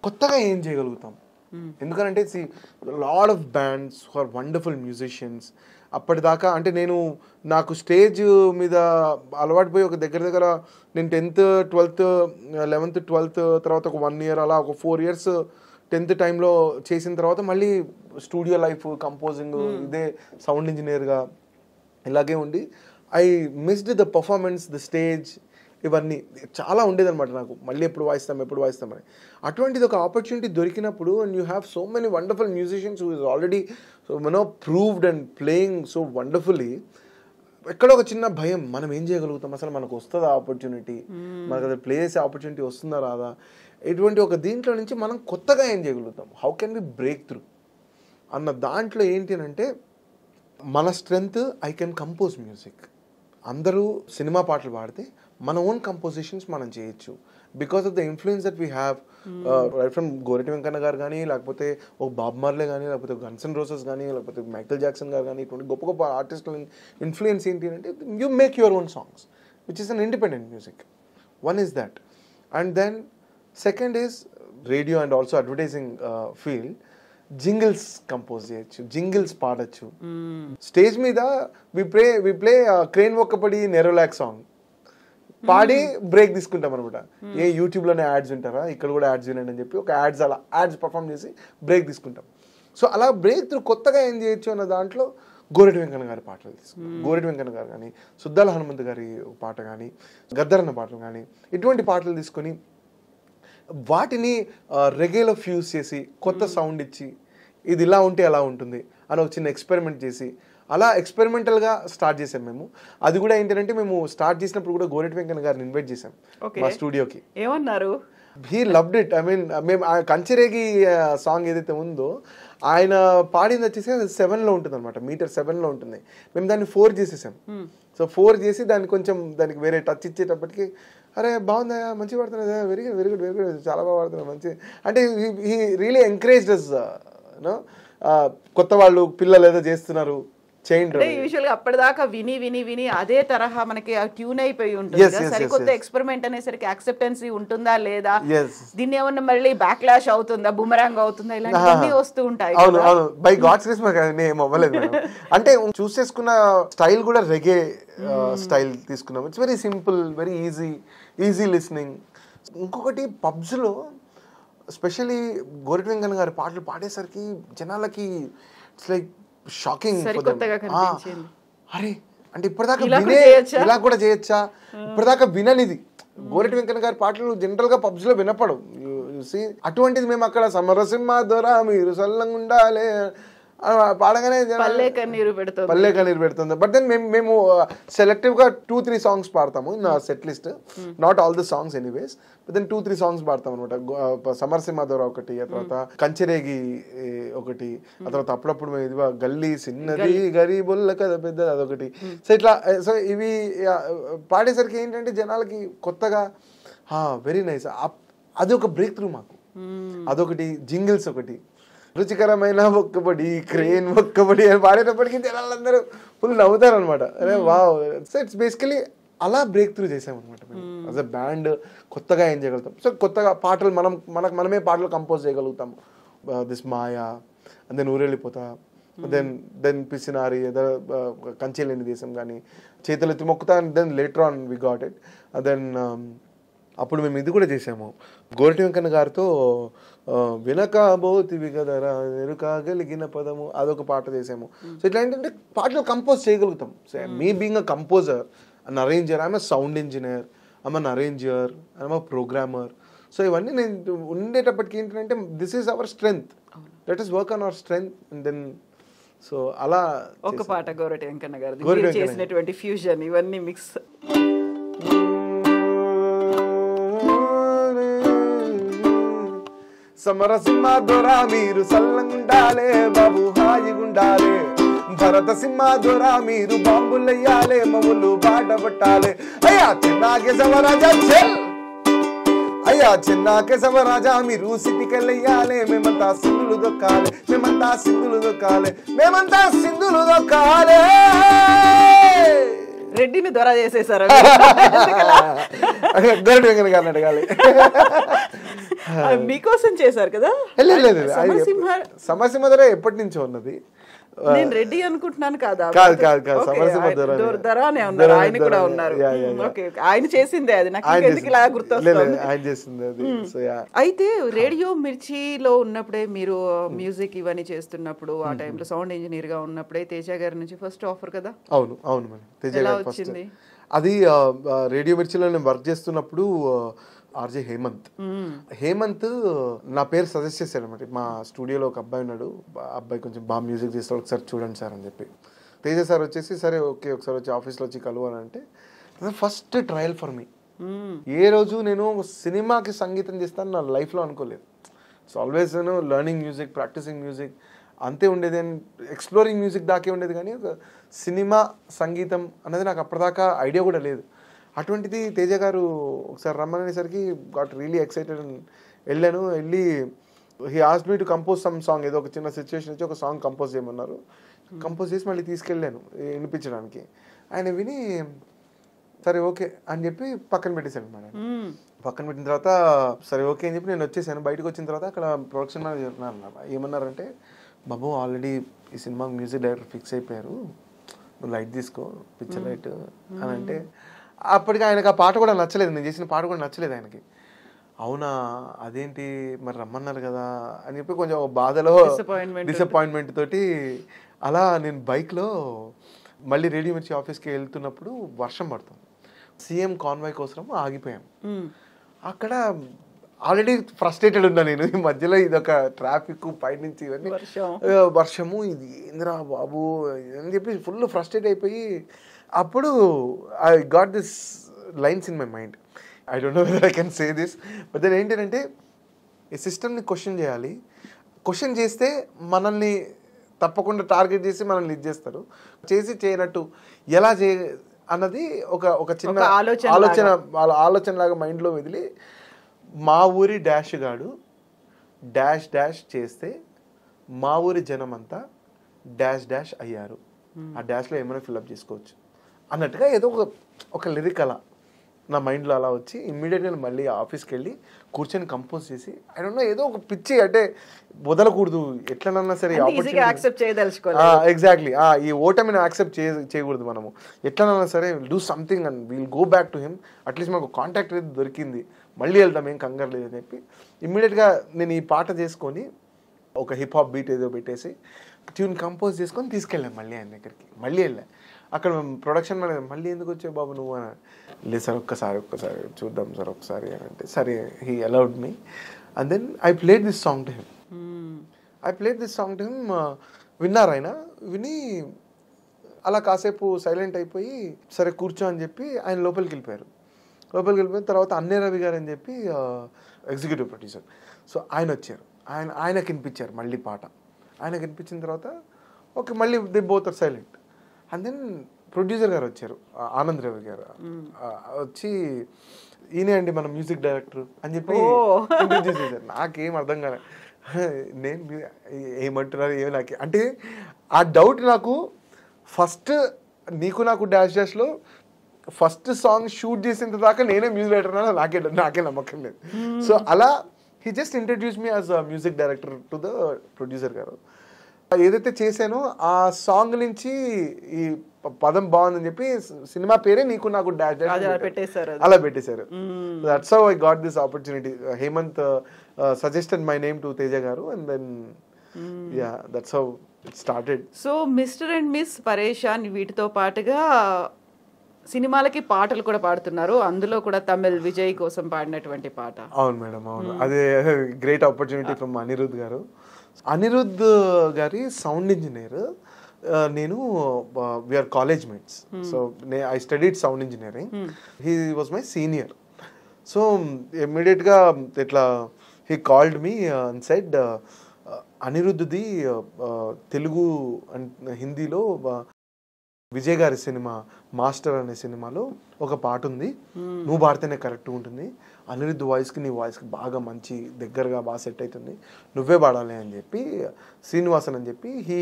Speaker 2: కొత్తగా ఏం చేయగలుగుతాం? ఎందుకంటే lot of bands who are wonderful musicians. అప్పటిదాకా అంటే నాకు స్టేజ్ మీద అలవాటు పోయి ఒక దగ్గర నేను 10th 12th 11th 12th తర్వాత ఒక 1 year అలా ఒక 4 years 10th టైంలో చేసిన తర్వాత మళ్ళీ స్టూడియో లైఫ్, కంపోజింగ్, ఇదే సౌండ్ ఇంజనీర్గా ఇలాగే ఉండి I missed the performance, the stage, ఇవన్నీ చాలా ఉండేదన్నమాట నాకు. మళ్ళీ ఎప్పుడు వాయిస్తామని. అటువంటిది ఒక ఆపర్చునిటీ దొరికినప్పుడు and you have so many wonderful musicians who is already proved and playing so wonderfully, ఎక్కడో ఒక చిన్న భయం, మనం ఏం చేయగలుగుతాం, అసలు మనకు వస్తుందా ఆపర్చునిటీ, మనకు అది ప్లే చేసే ఆపర్చునిటీ వస్తుందా రాదా, ఇటువంటి ఒక దీంట్లో నుంచి మనం కొత్తగా ఏం చేయగలుగుతాం, how can we break through అన్న దాంట్లో ఏంటి అంటే మన strength, I can compose music. అందరూ సినిమా పాటలు పాడితే మన ఓన్ కంపోజిషన్స్ మనం చేయొచ్చు because of the influence that we have right from Gorati Venkanna గారు కానీ, లేకపోతే ఒక బాబ్ మార్లే కానీ, లేకపోతే గన్స్ అండ్ రోజెస్ కానీ, లేకపోతే మైకేల్ జాక్సన్ గారు కానీ, ఇటువంటి గొప్ప గొప్ప ఆర్టిస్టుల ఇన్ఫ్లుయెన్స్ ఏంటి అంటే you make your own songs which is an independent music. One is that. And then second is radio and also advertising field. Jingles compose చేయొచ్చు, జింగిల్స్ పాడచ్చు. స్టేజ్ మీద వి ప్లే క్రేన్ ఒక్కపడి నెరోలాక్ సాంగ్ పాడి break తీసుకుంటాం అనమాట. ఏ యూట్యూబ్లోనే ads ఉంటారా, ఇక్కడ కూడా యాడ్స్ వినండి అని చెప్పి ఒక యాడ్స్ పర్ఫామ్ చేసి బ్రేక్ తీసుకుంటాం. సో అలా బ్రేక్ త్రూ కొత్తగా ఏం చేయొచ్చు అన్న దాంట్లో గోరటి వెంకన్న గారి పాటలు తీసుకుంటాం. గోరటి వెంకన్న గారు కానీ, సుద్దాల హనుమంత్ గారి పాట కానీ, గద్దరన్న పాటలు కానీ, ఇటువంటి పాటలు తీసుకొని వాటిని రెగేలో ఫ్యూజ్ చేసి కొత్త సౌండ్ ఇచ్చి ఇది ఇలా ఉంటే ఎలా ఉంటుంది అని ఒక చిన్న ఎక్స్పెరిమెంట్ చేసి అలా ఎక్స్పెరిమెంటల్గా స్టార్ట్ చేసాం మేము. అది కూడా ఏంటంటే మేము స్టార్ట్ చేసినప్పుడు కూడా గోరటి వెంకన్న గారిని ఇన్వైట్ చేసాం మా స్టూడియోకి.
Speaker 1: ఏమన్నారు?
Speaker 2: He loved it. I mean మేము కంచెరేగి సాంగ్ ఏదైతే ఉందో ఆయన పాడింది వచ్చేసి 7లో ఉంటుంది అనమాట, మీటర్ 7లో ఉంటుంది. మేము దాన్ని 4 చేసేసాం. సో 4 చేసి దాన్ని కొంచెం దానికి వేరే టచ్ ఇచ్చేటప్పటికి అరే బాగుందా, మంచిగా పాడుతున్నా, very good very good very good, చాలా బాగా పాడుతున్నా, మంచి అంటే హీ రియలీ ఎంకరేజ్డ్ అస్. కొత్త వాళ్ళు పిల్లలు ఏదో చేస్తున్నారు, చైన్
Speaker 1: అంటే యూజువల్ గా అప్పటిదాకా విని విని విని అదే తరహా మనకి ట్యూన్ అయిపోయి ఉంటుంది
Speaker 2: Yes,
Speaker 1: కదా.
Speaker 2: yes,
Speaker 1: సరికొత్త
Speaker 2: yes.
Speaker 1: ఎక్స్పెరిమెంట్ అనేసరికి యాక్సెప్టెన్సీ ఉంటుందా లేదా,
Speaker 2: Yes.
Speaker 1: దీన్ని ఏమన్నా మళ్ళీ బ్యాక్లాష్ అవుతుందా, బుమరాంగ్ అవుతుందా, ఇలాంటివన్నీ వస్తూ ఉంటాయి
Speaker 2: అవును
Speaker 1: కదా.
Speaker 2: అవును బై గాడ్స్ గ్రేస్ మాకు ఏం అవ్వలేదు మేడం. అంటే చూసేసుకున్న స్టైల్ కూడా రెగే స్టైల్ తీసుకున్నాం. It's very simple, very easy listening. ఇంకొకటి పబ్స్లో ఎస్పెషలీ గోరెటి వెంకన్న గారి పాటలు పాడేసరికి జనాలకి ఇట్స్ లైక్ షాకింగ్.
Speaker 1: సరికొత్తగా కనిపించింది.
Speaker 2: అరే అంటే ఇప్పటిదాకా
Speaker 1: ఇలా
Speaker 2: వినే
Speaker 1: కూడా చేయొచ్చా?
Speaker 2: ఇలా కూడా చేయొచ్చా, ఇప్పటిదాకా విననిది. గోరెటి వెంకన్న గారి పాటలు జనరల్ గా పబ్స్ లో వినపడవు. అటువంటిది మేము అక్కడ సమరసింహ దొర మీరు సల్లంగా ఉండాలి పాడగానే
Speaker 1: పల్లె కన్నీరు
Speaker 2: పెడుతుంది. బట్ దెన్ మేము సెలెక్టివ్ గా 2-3 సాంగ్స్ పాడతాము నా set list. Not all the songs anyways, but then 2-3 songs పాడతాం అనమాట. సమరసింహ దొర ఒకటి, ఆ తర్వాత కంచెరేగి ఒకటి, ఆ తర్వాత అప్పుడప్పుడు మేము ఇది గల్లీ సిన్నది గరీబుల్ల కదా పెద్దది అదొకటి. సో ఇట్లా సో ఇవి పాడేసరికి ఏంటంటే జనాలకి కొత్తగా వెరీ నైస్. అది ఒక బ్రేక్ త్రూ మాకు. అదొకటి, జింగిల్స్ ఒకటి, రుచికరమైన ఒక్కబడి క్రేన్ ఒక్కబడి అని పాడేటప్పటికి జనాలందరూ ఫుల్ నవ్వుతారు అనమాట. అరే వావ్. సో ఇట్స్ బేసికలీ అలా బ్రేక్ త్రూ చేసాం అనమాట మేము యాజ్ అ బ్యాండ్. కొత్తగా ఏం చేయగలుగుతాం, సో కొత్తగా పాటలు మనమే పాటలు కంపోజ్ చేయగలుగుతాము. దిస్ మాయా, అండ్ దెన్ ఊరెళ్ళిపోతా, దెన్ పిసినారి, కంచెలేని దేశం కానీ, చేతులెత్తి మొక్కుతా, and then later on we got it. Then అప్పుడు మేము ఇది కూడా చేసాము గోరెటి వెంకన్న గారితో, వినకాబోతివి కదరా ఎరుకాగలిగిన పదము, అదొక పాట చేసాము. సో ఇట్లా ఏంటంటే పాటలు కంపోజ్ చేయగలుగుతాం. So me being a composer, an arranger, I'm a sound engineer, I'm an arranger, I'm a programmer. So ఇవన్నీ నేను ఉండేటప్పటికి ఏంటంటే this is our strength, let us work on our strength. And then so అలా
Speaker 1: ఒక పాట గోరెటి వెంకన్న గారు చేసినటువంటి fusion ఇవన్నీ మిక్స్.
Speaker 2: సమరసింహ దొర మీరు సల్లంగుండాలే బాబు హాయిగుండాలే, భరత సింహ దొర మీరు బాంబులయ్యాలే మవులు బాట పట్టాలే. అయ్యా చిన్నాకే సమరాజా చెల్, అయ్యా చిన్నాకే సమరాజా మీరు సిటికెళ్ళయ్యాలే, మేమంతా సింధులు దొక్కాలే, మేమంతా సింధులు దొక్కాలే, మేమంతా సింధులు దొక్కాలే.
Speaker 1: రెడ్డిని దొర చేసేసారు.
Speaker 2: గోరెటి వెంకన్న గారిని అడగాలి.
Speaker 1: మీకోసం చేశారు కదా.
Speaker 2: లేదు సమరసింహ దొర ఎప్పటి నుంచో ఉన్నది.
Speaker 1: నేను రెడ్డి అనుకుంటున్నాను కదా.
Speaker 2: కాదు సమరసింహ
Speaker 1: దొరనే ఉన్నారు, ఆయన కూడా ఉన్నారు. ఆయన చేసిందే అది, నాకు ఎందుకు ఇలా గుర్తొస్తుంది.
Speaker 2: ఆయన చేసింది అది.
Speaker 1: అయితే రేడియో మిర్చిలో ఉన్నప్పుడే మీరు మ్యూజిక్ ఇవన్నీ చేస్తున్నప్పుడు, ఆ టైంలో సౌండ్ ఇంజనీర్ గా ఉన్నప్పుడే తేజ గారి నుంచి ఫస్ట్ ఆఫర్ కదా.
Speaker 2: అవును మేడం, తేజ గారు ఫస్ట్. అది రేడియో మిర్చిలో నేను వర్క్ చేస్తున్నప్పుడు ఆర్జే హేమంత్ నా పేరు సజెస్ట్ చేశాడు అనమాట. మా స్టూడియోలో ఒక అబ్బాయి ఉన్నాడు, అబ్బాయి కొంచెం బాగా మ్యూజిక్ చేస్తాడు, ఒకసారి చూడండి సార్ అని చెప్పి. తేజ సార్ వచ్చేసి సరే ఓకే ఒకసారి వచ్చి ఆఫీస్లో వచ్చి కలువు అని అంటే, ఫస్ట్ ట్రయల్ ఫర్ మీ. ఏ రోజు నేను సినిమాకి సంగీతం చేస్తాను నా లైఫ్లో అనుకోలేదు. సో ఆల్వేస్ నేను లెర్నింగ్ మ్యూజిక్, ప్రాక్టీసింగ్ మ్యూజిక్ అంతే ఉండేది, అండ్ ఎక్స్ప్లోరింగ్ మ్యూజిక్ దాకే ఉండేది. కానీ ఒక సినిమా సంగీతం అనేది నాకు అప్పటిదాకా ఐడియా కూడా లేదు. అటువంటిది తేజ గారు ఒకసారి రమ్మనేసరికి గాట్ రియలీ ఎక్సైటెడ్. వెళ్ళాను, వెళ్ళి he asked me to compose some song. ఏదో ఒక చిన్న సిచ్యువేషన్ వచ్చి ఒక సాంగ్ కంపోజ్ చేయమన్నారు. కంపోజ్ చేసి మళ్ళీ తీసుకెళ్ళాను వినిపించడానికి. ఆయన విని సరే ఓకే అని చెప్పి పక్కన పెట్టేశాను అనమాట. పక్కన పెట్టిన తర్వాత సరే ఓకే అని చెప్పి నేను వచ్చేసాను. బయటకు వచ్చిన తర్వాత అక్కడ ప్రొడక్షన్ మేనేజర్ ఉన్నారన్నమాట. ఏమన్నారంటే, బాబు ఆల్రెడీ ఈ సినిమాకి మ్యూజిక్ డైరెక్టర్ ఫిక్స్ అయిపోయారు, నువ్వు లైట్ తీసుకో, పిక్చర్ లైట్ అని అంటే, అప్పటికి ఆయనకు ఆ పాట కూడా నచ్చలేదు, నేను చేసిన పాట కూడా నచ్చలేదు ఆయనకి. అవునా అదేంటి మరి రమ్మన్నారు కదా అని చెప్పి కొంచెం బాధలో డిసప్పాయింట్మెంట్ తోటి అలా నేను బైక్లో మళ్ళీ రేడియో మిర్చి ఆఫీస్కి వెళ్తున్నప్పుడు వర్షం పడుతుంది. సీఎం కాన్వాయ్ కోసం ఆగిపోయాం. అక్కడ ఆల్రెడీ ఫ్రస్ట్రేటెడ్ ఉన్నా నేను. ఈ మధ్యలో ఇదొక ట్రాఫిక్ పైనుంచి ఇవన్నీ వర్షము, ఇది ఏంద్రా బాబు అని చెప్పి ఫుల్ ఫ్రస్ట్రేట్ అయిపోయి, అప్పుడు I got this lines in my mind. I don't know whether I can say this, but then ఏంటంటే ఈ సిస్టమ్ని క్వశ్చన్ చేయాలి. క్వశ్చన్ చేస్తే మనల్ని తప్పకుండా టార్గెట్ చేసి మనల్ని ఇది చేస్తారు. చేసి చేయనట్టు ఎలా అన్నది ఒక చిన్న ఆలోచన లాగా మైండ్లో వదిలి, మా ఊరి డాష్ గాడు డాష్ డాష్ చేస్తే మా ఊరి జనం అంతా డాష్ డాష్ అయ్యారు ఆ డాష్లో ఏమైనా ఫిల్అప్ చేసుకోవచ్చు అన్నట్టుగా ఏదో ఒక లిరిక్ అలా నా మైండ్లో అలా వచ్చి ఇమ్మీడియట్గా మళ్ళీ ఆఫీస్కి వెళ్ళి కూర్చొని కంపోజ్ చేసి ఐ డోంట్ నో ఏదో ఒక పిచ్చి అంటే వదలకూడదు ఎట్లనన్నా సరే ఎగ్జాక్ట్లీ ఈ ఓటమిని యాక్సెప్ట్ చేయకూడదు మనము ఎట్లనన్నా సరే do something and we'll go back to him at least మనకు కాంటాక్ట్ అయితే దొరికింది మళ్ళీ వెళ్తాం ఏం కంగారు లేదని చెప్పి ఇమ్మీడియట్గా నేను ఈ పాట చేసుకొని ఒక హిప్ హాప్ బీట్ ఏదో పెట్టేసి ట్యూన్ కంపోజ్ చేసుకొని తీసుకెళ్ళాను మళ్ళీ ఆయన దగ్గరికి మళ్ళీ వెళ్ళా అక్కడ ప్రొడక్షన్ మేనేజర్ మళ్ళీ ఎందుకు వచ్చావు బాబు నువ్వు అని లేదు సార్ ఒక్కసారి చూద్దాం సార్ ఒకసారి అని అంటే సరే he allowed me and then I played this song to him విన్నారు ఆయన విని అలా కాసేపు సైలెంట్ అయిపోయి సరే కూర్చో అని చెప్పి ఆయన లోపలికి వెళ్ళిపోయిన తర్వాత అన్నే రవి గారు అని చెప్పి ఎగ్జిక్యూటివ్ ప్రొడ్యూసర్ సో ఆయన వచ్చారు ఆయనకి వినిపించారు మళ్ళీ పాట ఆయనకి వినిపించిన తర్వాత ఓకే మళ్ళీ they both are silent and then producer గారు వచ్చారు ఆనంద్ రవి గారు వచ్చి ఈయనే అండి మన మ్యూజిక్ డైరెక్టర్ అని చెప్పి ఇంట్రడ్యూస్ చేశారు నాకేం అర్థం కాలే నేను ఏమంటున్నారు ఏమి నాకు అంటే ఆ డౌట్ నాకు ఫస్ట్ నీకు నాకు డాష్లో ఫస్ట్ సాంగ్ షూట్ చేసిన దాకా నేనే మ్యూజిక్ డైరెక్టర్ నాకే నమ్మకం లేదు సో అలా he just introduce me as music director to the producer గారు ఏదైతే చేశానో ఆ సాంగ్ నుంచి ఈ పదం బాగుందని చెప్పి సినిమా పేరే నీకు నాకు అలా పెట్టేశారు that's how I got this opportunity Hemanth suggested my name to Teja garu and then yeah that's how it started
Speaker 1: so mister and miss Pareshan వీటితో పాటుగా సినిమాలకి పాటలు కూడా పాడుతున్నారు అందులో కూడా తమిళ్ విజయ్ కోసం పాడినటువంటి పాట
Speaker 2: అవును మేడం అవును అదే great opportunity from Anirudh garu Anirudh గారి సౌండ్ ఇంజనీర్ నేను we are college mates so I studied sound engineering he was my senior so ఇమ్మీడియట్గా ఇట్లా he called me and said అనిరుద్ది తెలుగు అండ్ హిందీలో విజయ్ గారి సినిమా మాస్టర్ అనే సినిమాలో ఒక పాట ఉంది నువ్వు పాడితేనే కరెక్ట్గా ఉంటుంది అనిరుద్ధ్ వాయిస్కి నీ వాయిస్కి బాగా మంచి దగ్గరగా బాగా సెట్ అవుతుంది నువ్వే పాడాలి అని చెప్పి శ్రీనివాసన్ అని చెప్పి హీ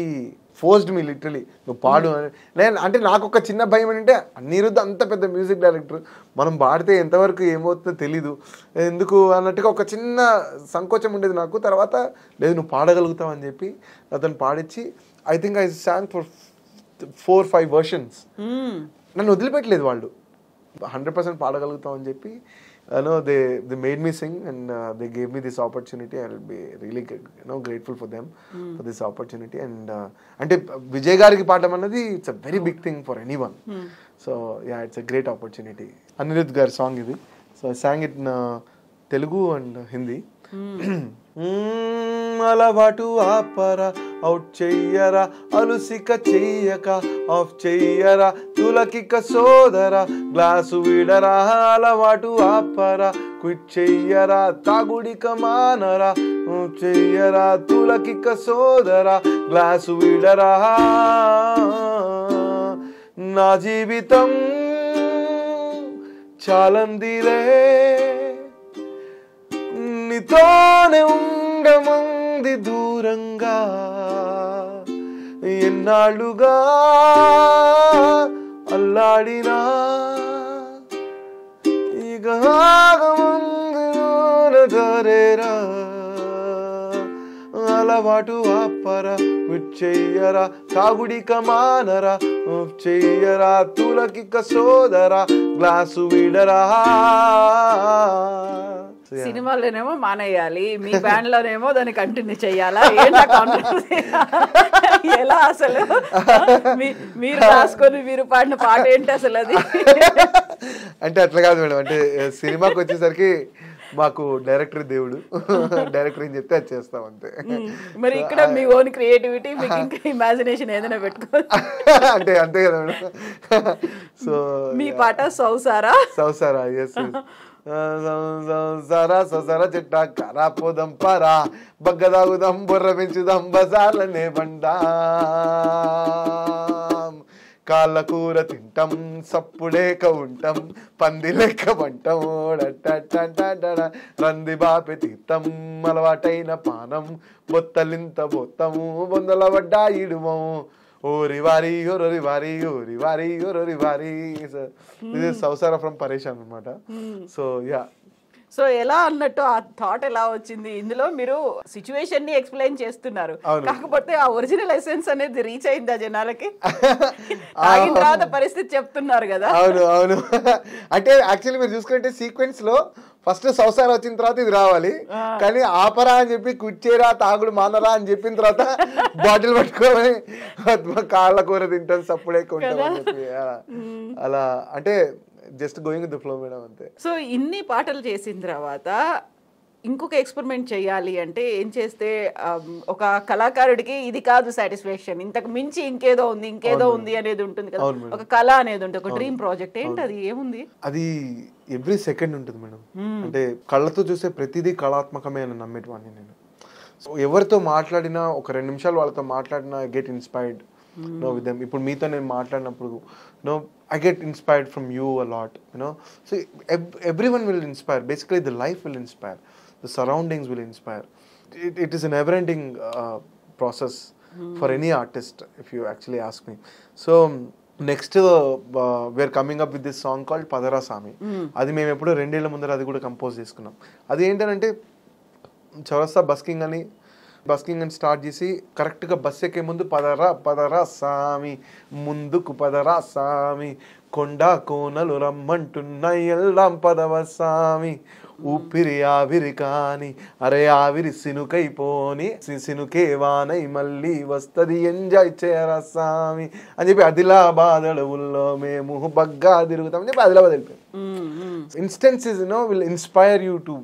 Speaker 2: ఫోర్స్డ్ మీ లిటరలీ నువ్వు పాడు అని నేను అంటే నాకు ఒక చిన్న భయం ఏంటంటే అనిరుద్ధ్ అంత పెద్ద మ్యూజిక్ డైరెక్టర్ మనం పాడితే ఎంతవరకు ఏమవుతుందో తెలీదు ఎందుకు అన్నట్టుగా ఒక చిన్న సంకోచం ఉండేది నాకు తర్వాత లేదు నువ్వు పాడగలుగుతావు అని చెప్పి అతను పాడించి I think I sang for 4-5 versions నన్ను వదిలిపెట్టలేదు వాళ్ళు 100% పాడగలుగుతాం అని చెప్పి they made me sing and they gave me this opportunity I will be really grateful for them for this opportunity and అంటే విజయ్ గారికి పాడడం అన్నది it's a very big thing for anyone so yeah it's a great opportunity Anirudh గారి song ఇది so I sang it Telugu and Hindi అలవాటు ఆపరా out చెయ్యరా అలుసిక చెయ్యక of చెయ్యరా తులకిక సోదరా గ్లాసు విడరా అలవాటు ఆపరా క్విట్ చెయ్యరా తాగుడిక మానరా చెయ్యరా తులకిక సోదరా గ్లాసు విడరా నా జీవితం చాలందిలే నీతోనే ఉండమంది దూరంగా ఎన్నాళ్ళుగా అల్లాడినా ఇక ఆగమంది ధరేరా అలవాటు ఆపరా చెయ్యరా తాగుడిక మానరా చెయ్యరా తులకిక సోదరా గ్లాసు విడరా
Speaker 1: సినిమాలోనేమో మానేయాలి మీ బ్యాండ్ లోనేమో దాన్ని కంటిన్యూ చెయ్యాలా ఎలా అసలు మీరు రాసుకొని మీరు పాడిన పాట ఏంటి అసలు అది
Speaker 2: అంటే అట్లా కాదు మేడం అంటే సినిమాకి వచ్చేసరికి మాకు డైరెక్టర్ దేవుడు డైరెక్టర్ ఏం చెప్తే అది చేస్తాం అంతే
Speaker 1: మరి ఇక్కడ మీ ఓన్ క్రియేటివిటీ మీకు ఇంకా ఇమాజినేషన్ ఏదైనా పెట్టుకో
Speaker 2: అంటే అంతే కదా మేడం సో
Speaker 1: మీ పాట సౌసారా
Speaker 2: ఎస్ సరా సరా చెట్ట కరా పోదం పరా బగ్గదాగుదాం బొర్ర పెంచుదాం బజార్లనే బండా కాళ్ళ కూర తింటాం సప్పుడేక ఉంటాం పంది లెక్క వంటాం రంది బాపి తీర్థం అలవాటైన పానం బొత్తలింత బొత్తము బొందల వడ్డా ఇడుమం Oh rivari, oh rivari, oh rivari, oh rivari. This is Sausara from Pareshan anamata. So yeah.
Speaker 1: So ఎలా అన్నట్టు ఆ థాట్ ఎలా వచ్చింది? ఇందులో మీరు సిచ్యువేషన్ ని ఎక్స్ప్లెయిన్ చేస్తున్నారు, కాకపోతే ఆ ఒరిజినల్ ఎసెన్స్ అనేది రీచ్ అయిందా జనాలకి? తాగిన తర్వాత పరిస్థితి చెప్తున్నారు కదా.
Speaker 2: అవును అంటే యాక్చువల్లీ మీరు చూసుకుంటే సీక్వెన్స్ లో ఫస్ట్ సంసారం వచ్చిన తర్వాత ఇది రావాలి, కానీ ఆపరా అని చెప్పి కుర్చేరా తాగుడు మానరా అని చెప్పిన తర్వాత బాటిల్ పట్టుకోమని కాళ్ళ కూర తింటాం సప్పుడే కొంటామని చెప్పి అలా అంటే just going with the flow madam అంతే.
Speaker 1: సో ఇన్ని పాటలు చేసిన తర్వాత ఇంకొక ఎక్స్పెరిమెంట్ చేయాలి అంటే ఏం చేస్తే ఒక కళాకారుడికి ఇది కాదు సాటిస్ఫాక్షన్, ఇంతకు మించి ఇంకేదో ఉంది అనేది ఉంటుంది కదా, ఒక కళ అనేది ఉంటుంది, ఒక డ్రీమ్ ప్రాజెక్ట్. ఏంటి అది? ఏముంది
Speaker 2: అది? ఎవ్రీ సెకండ్ ఉంటుంది మేడం. అంటే కళ్ళతో చూసే ప్రతిదీ కళాత్మకమే అని నమ్మేటివాడిని నేను. సో ఎవరితో మాట్లాడినా ఒక 2 నిమిషాలు వాళ్ళతో మాట్లాడినా గెట్ ఇన్స్పైర్డ్ with them. ఇప్పుడు మీతో నేను మాట్లాడినప్పుడు I get inspired from you a lot, so everyone will inspire. Basically the life will inspire, the surroundings will inspire. It is a never ending process for any artist, if you actually ask me. So next we're coming up with this song called Padara Sami. అది మేము ఎప్పుడో 2 ఏళ్ల ముందర అది కూడా compose చేసుకున్నాం. అది ఏంటంటే చౌరస్తా బస్కింగ్ అని స్టార్ట్ చేసి కరెక్ట్గా బస్ ఎక్కే ముందు పదరా సామి, ముందుకు పదరా సామి, కొండ కోనలు రమ్మంటున్నాయి ఎల్దాం పదవ సామి, ఊపిరి ఆవిరి కాని అరే ఆవిరి సినుకైపోని సినుకే వానై మళ్ళీ వస్తది ఎంజాయ్ చేయరా సామి అని చెప్పి ఆదిలాబాద్ అడవుల్లో మేము బగ్గా తిరుగుతామని చెప్పి ఆదిలాబాద్ వెళ్ళిపోయాం. Instances will inspire you to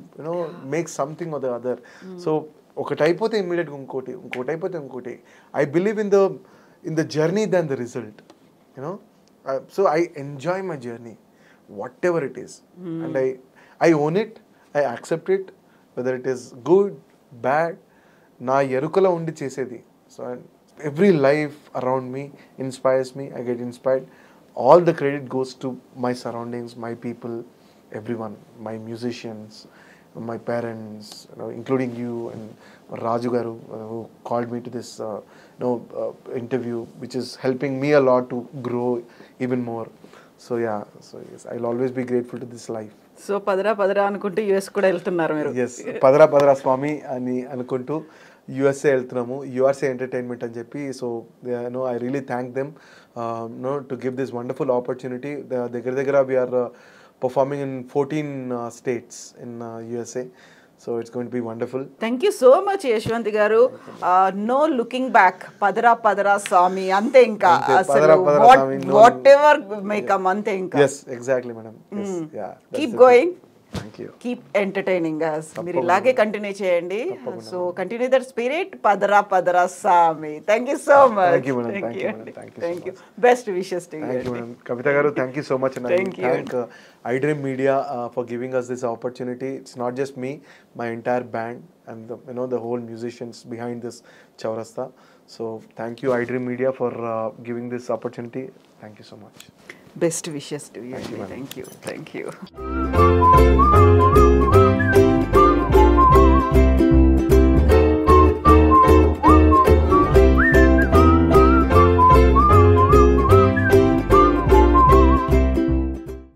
Speaker 2: make something or the other. So ఒకటి అయిపోతే ఇమ్మీడియట్గా ఇంకోటి అయిపోతే ఇంకోటి. I believe in the journey than the result, so I enjoy my journey what ever it is, and I own it, I accept it, whether it is good bad, నా ఎరుకలో ఉండి చేసేది. So every life around me inspires me, I get inspired. All the credit goes to my surroundings, my people, everyone, my musicians, my parents, including you and Raju Garu, who called me to this interview, which is helping me a lot to grow even more. So yeah, so yes, I'll always be grateful to this life.
Speaker 1: So padara anukuntu US kuda veltunnaru meeru?
Speaker 2: Yes, padara swami ani anukuntu USA వెళ్తున్నాము, USA entertainment అని చెప్పి. So I really thank them to give this wonderful opportunity. దగ్గర we are performing in 14 states in USA, so it's going to be wonderful.
Speaker 1: Thank you so much Yashwanti garu. No looking back, padara swami ante inka asalu whatever may come ante inka.
Speaker 2: Yes, exactly madam. Yes, yeah,
Speaker 1: keep going.
Speaker 2: Thank you.
Speaker 1: Keep entertaining us. మీరు ఇలాగే continue చేయండి. So continue that spirit. పదరా సామి. Thank you so much.
Speaker 2: Thank you madam. Thank you.
Speaker 1: Best wishes to you.
Speaker 2: Thank you madam. Kavita garu, thank you so much, and thank iDream Media for giving us this opportunity. It's not just me, my entire band and the whole musicians behind this Chaurasta. So thank you iDream Media for giving this opportunity. Thank you so much.
Speaker 1: Best wishes to you. Thank you.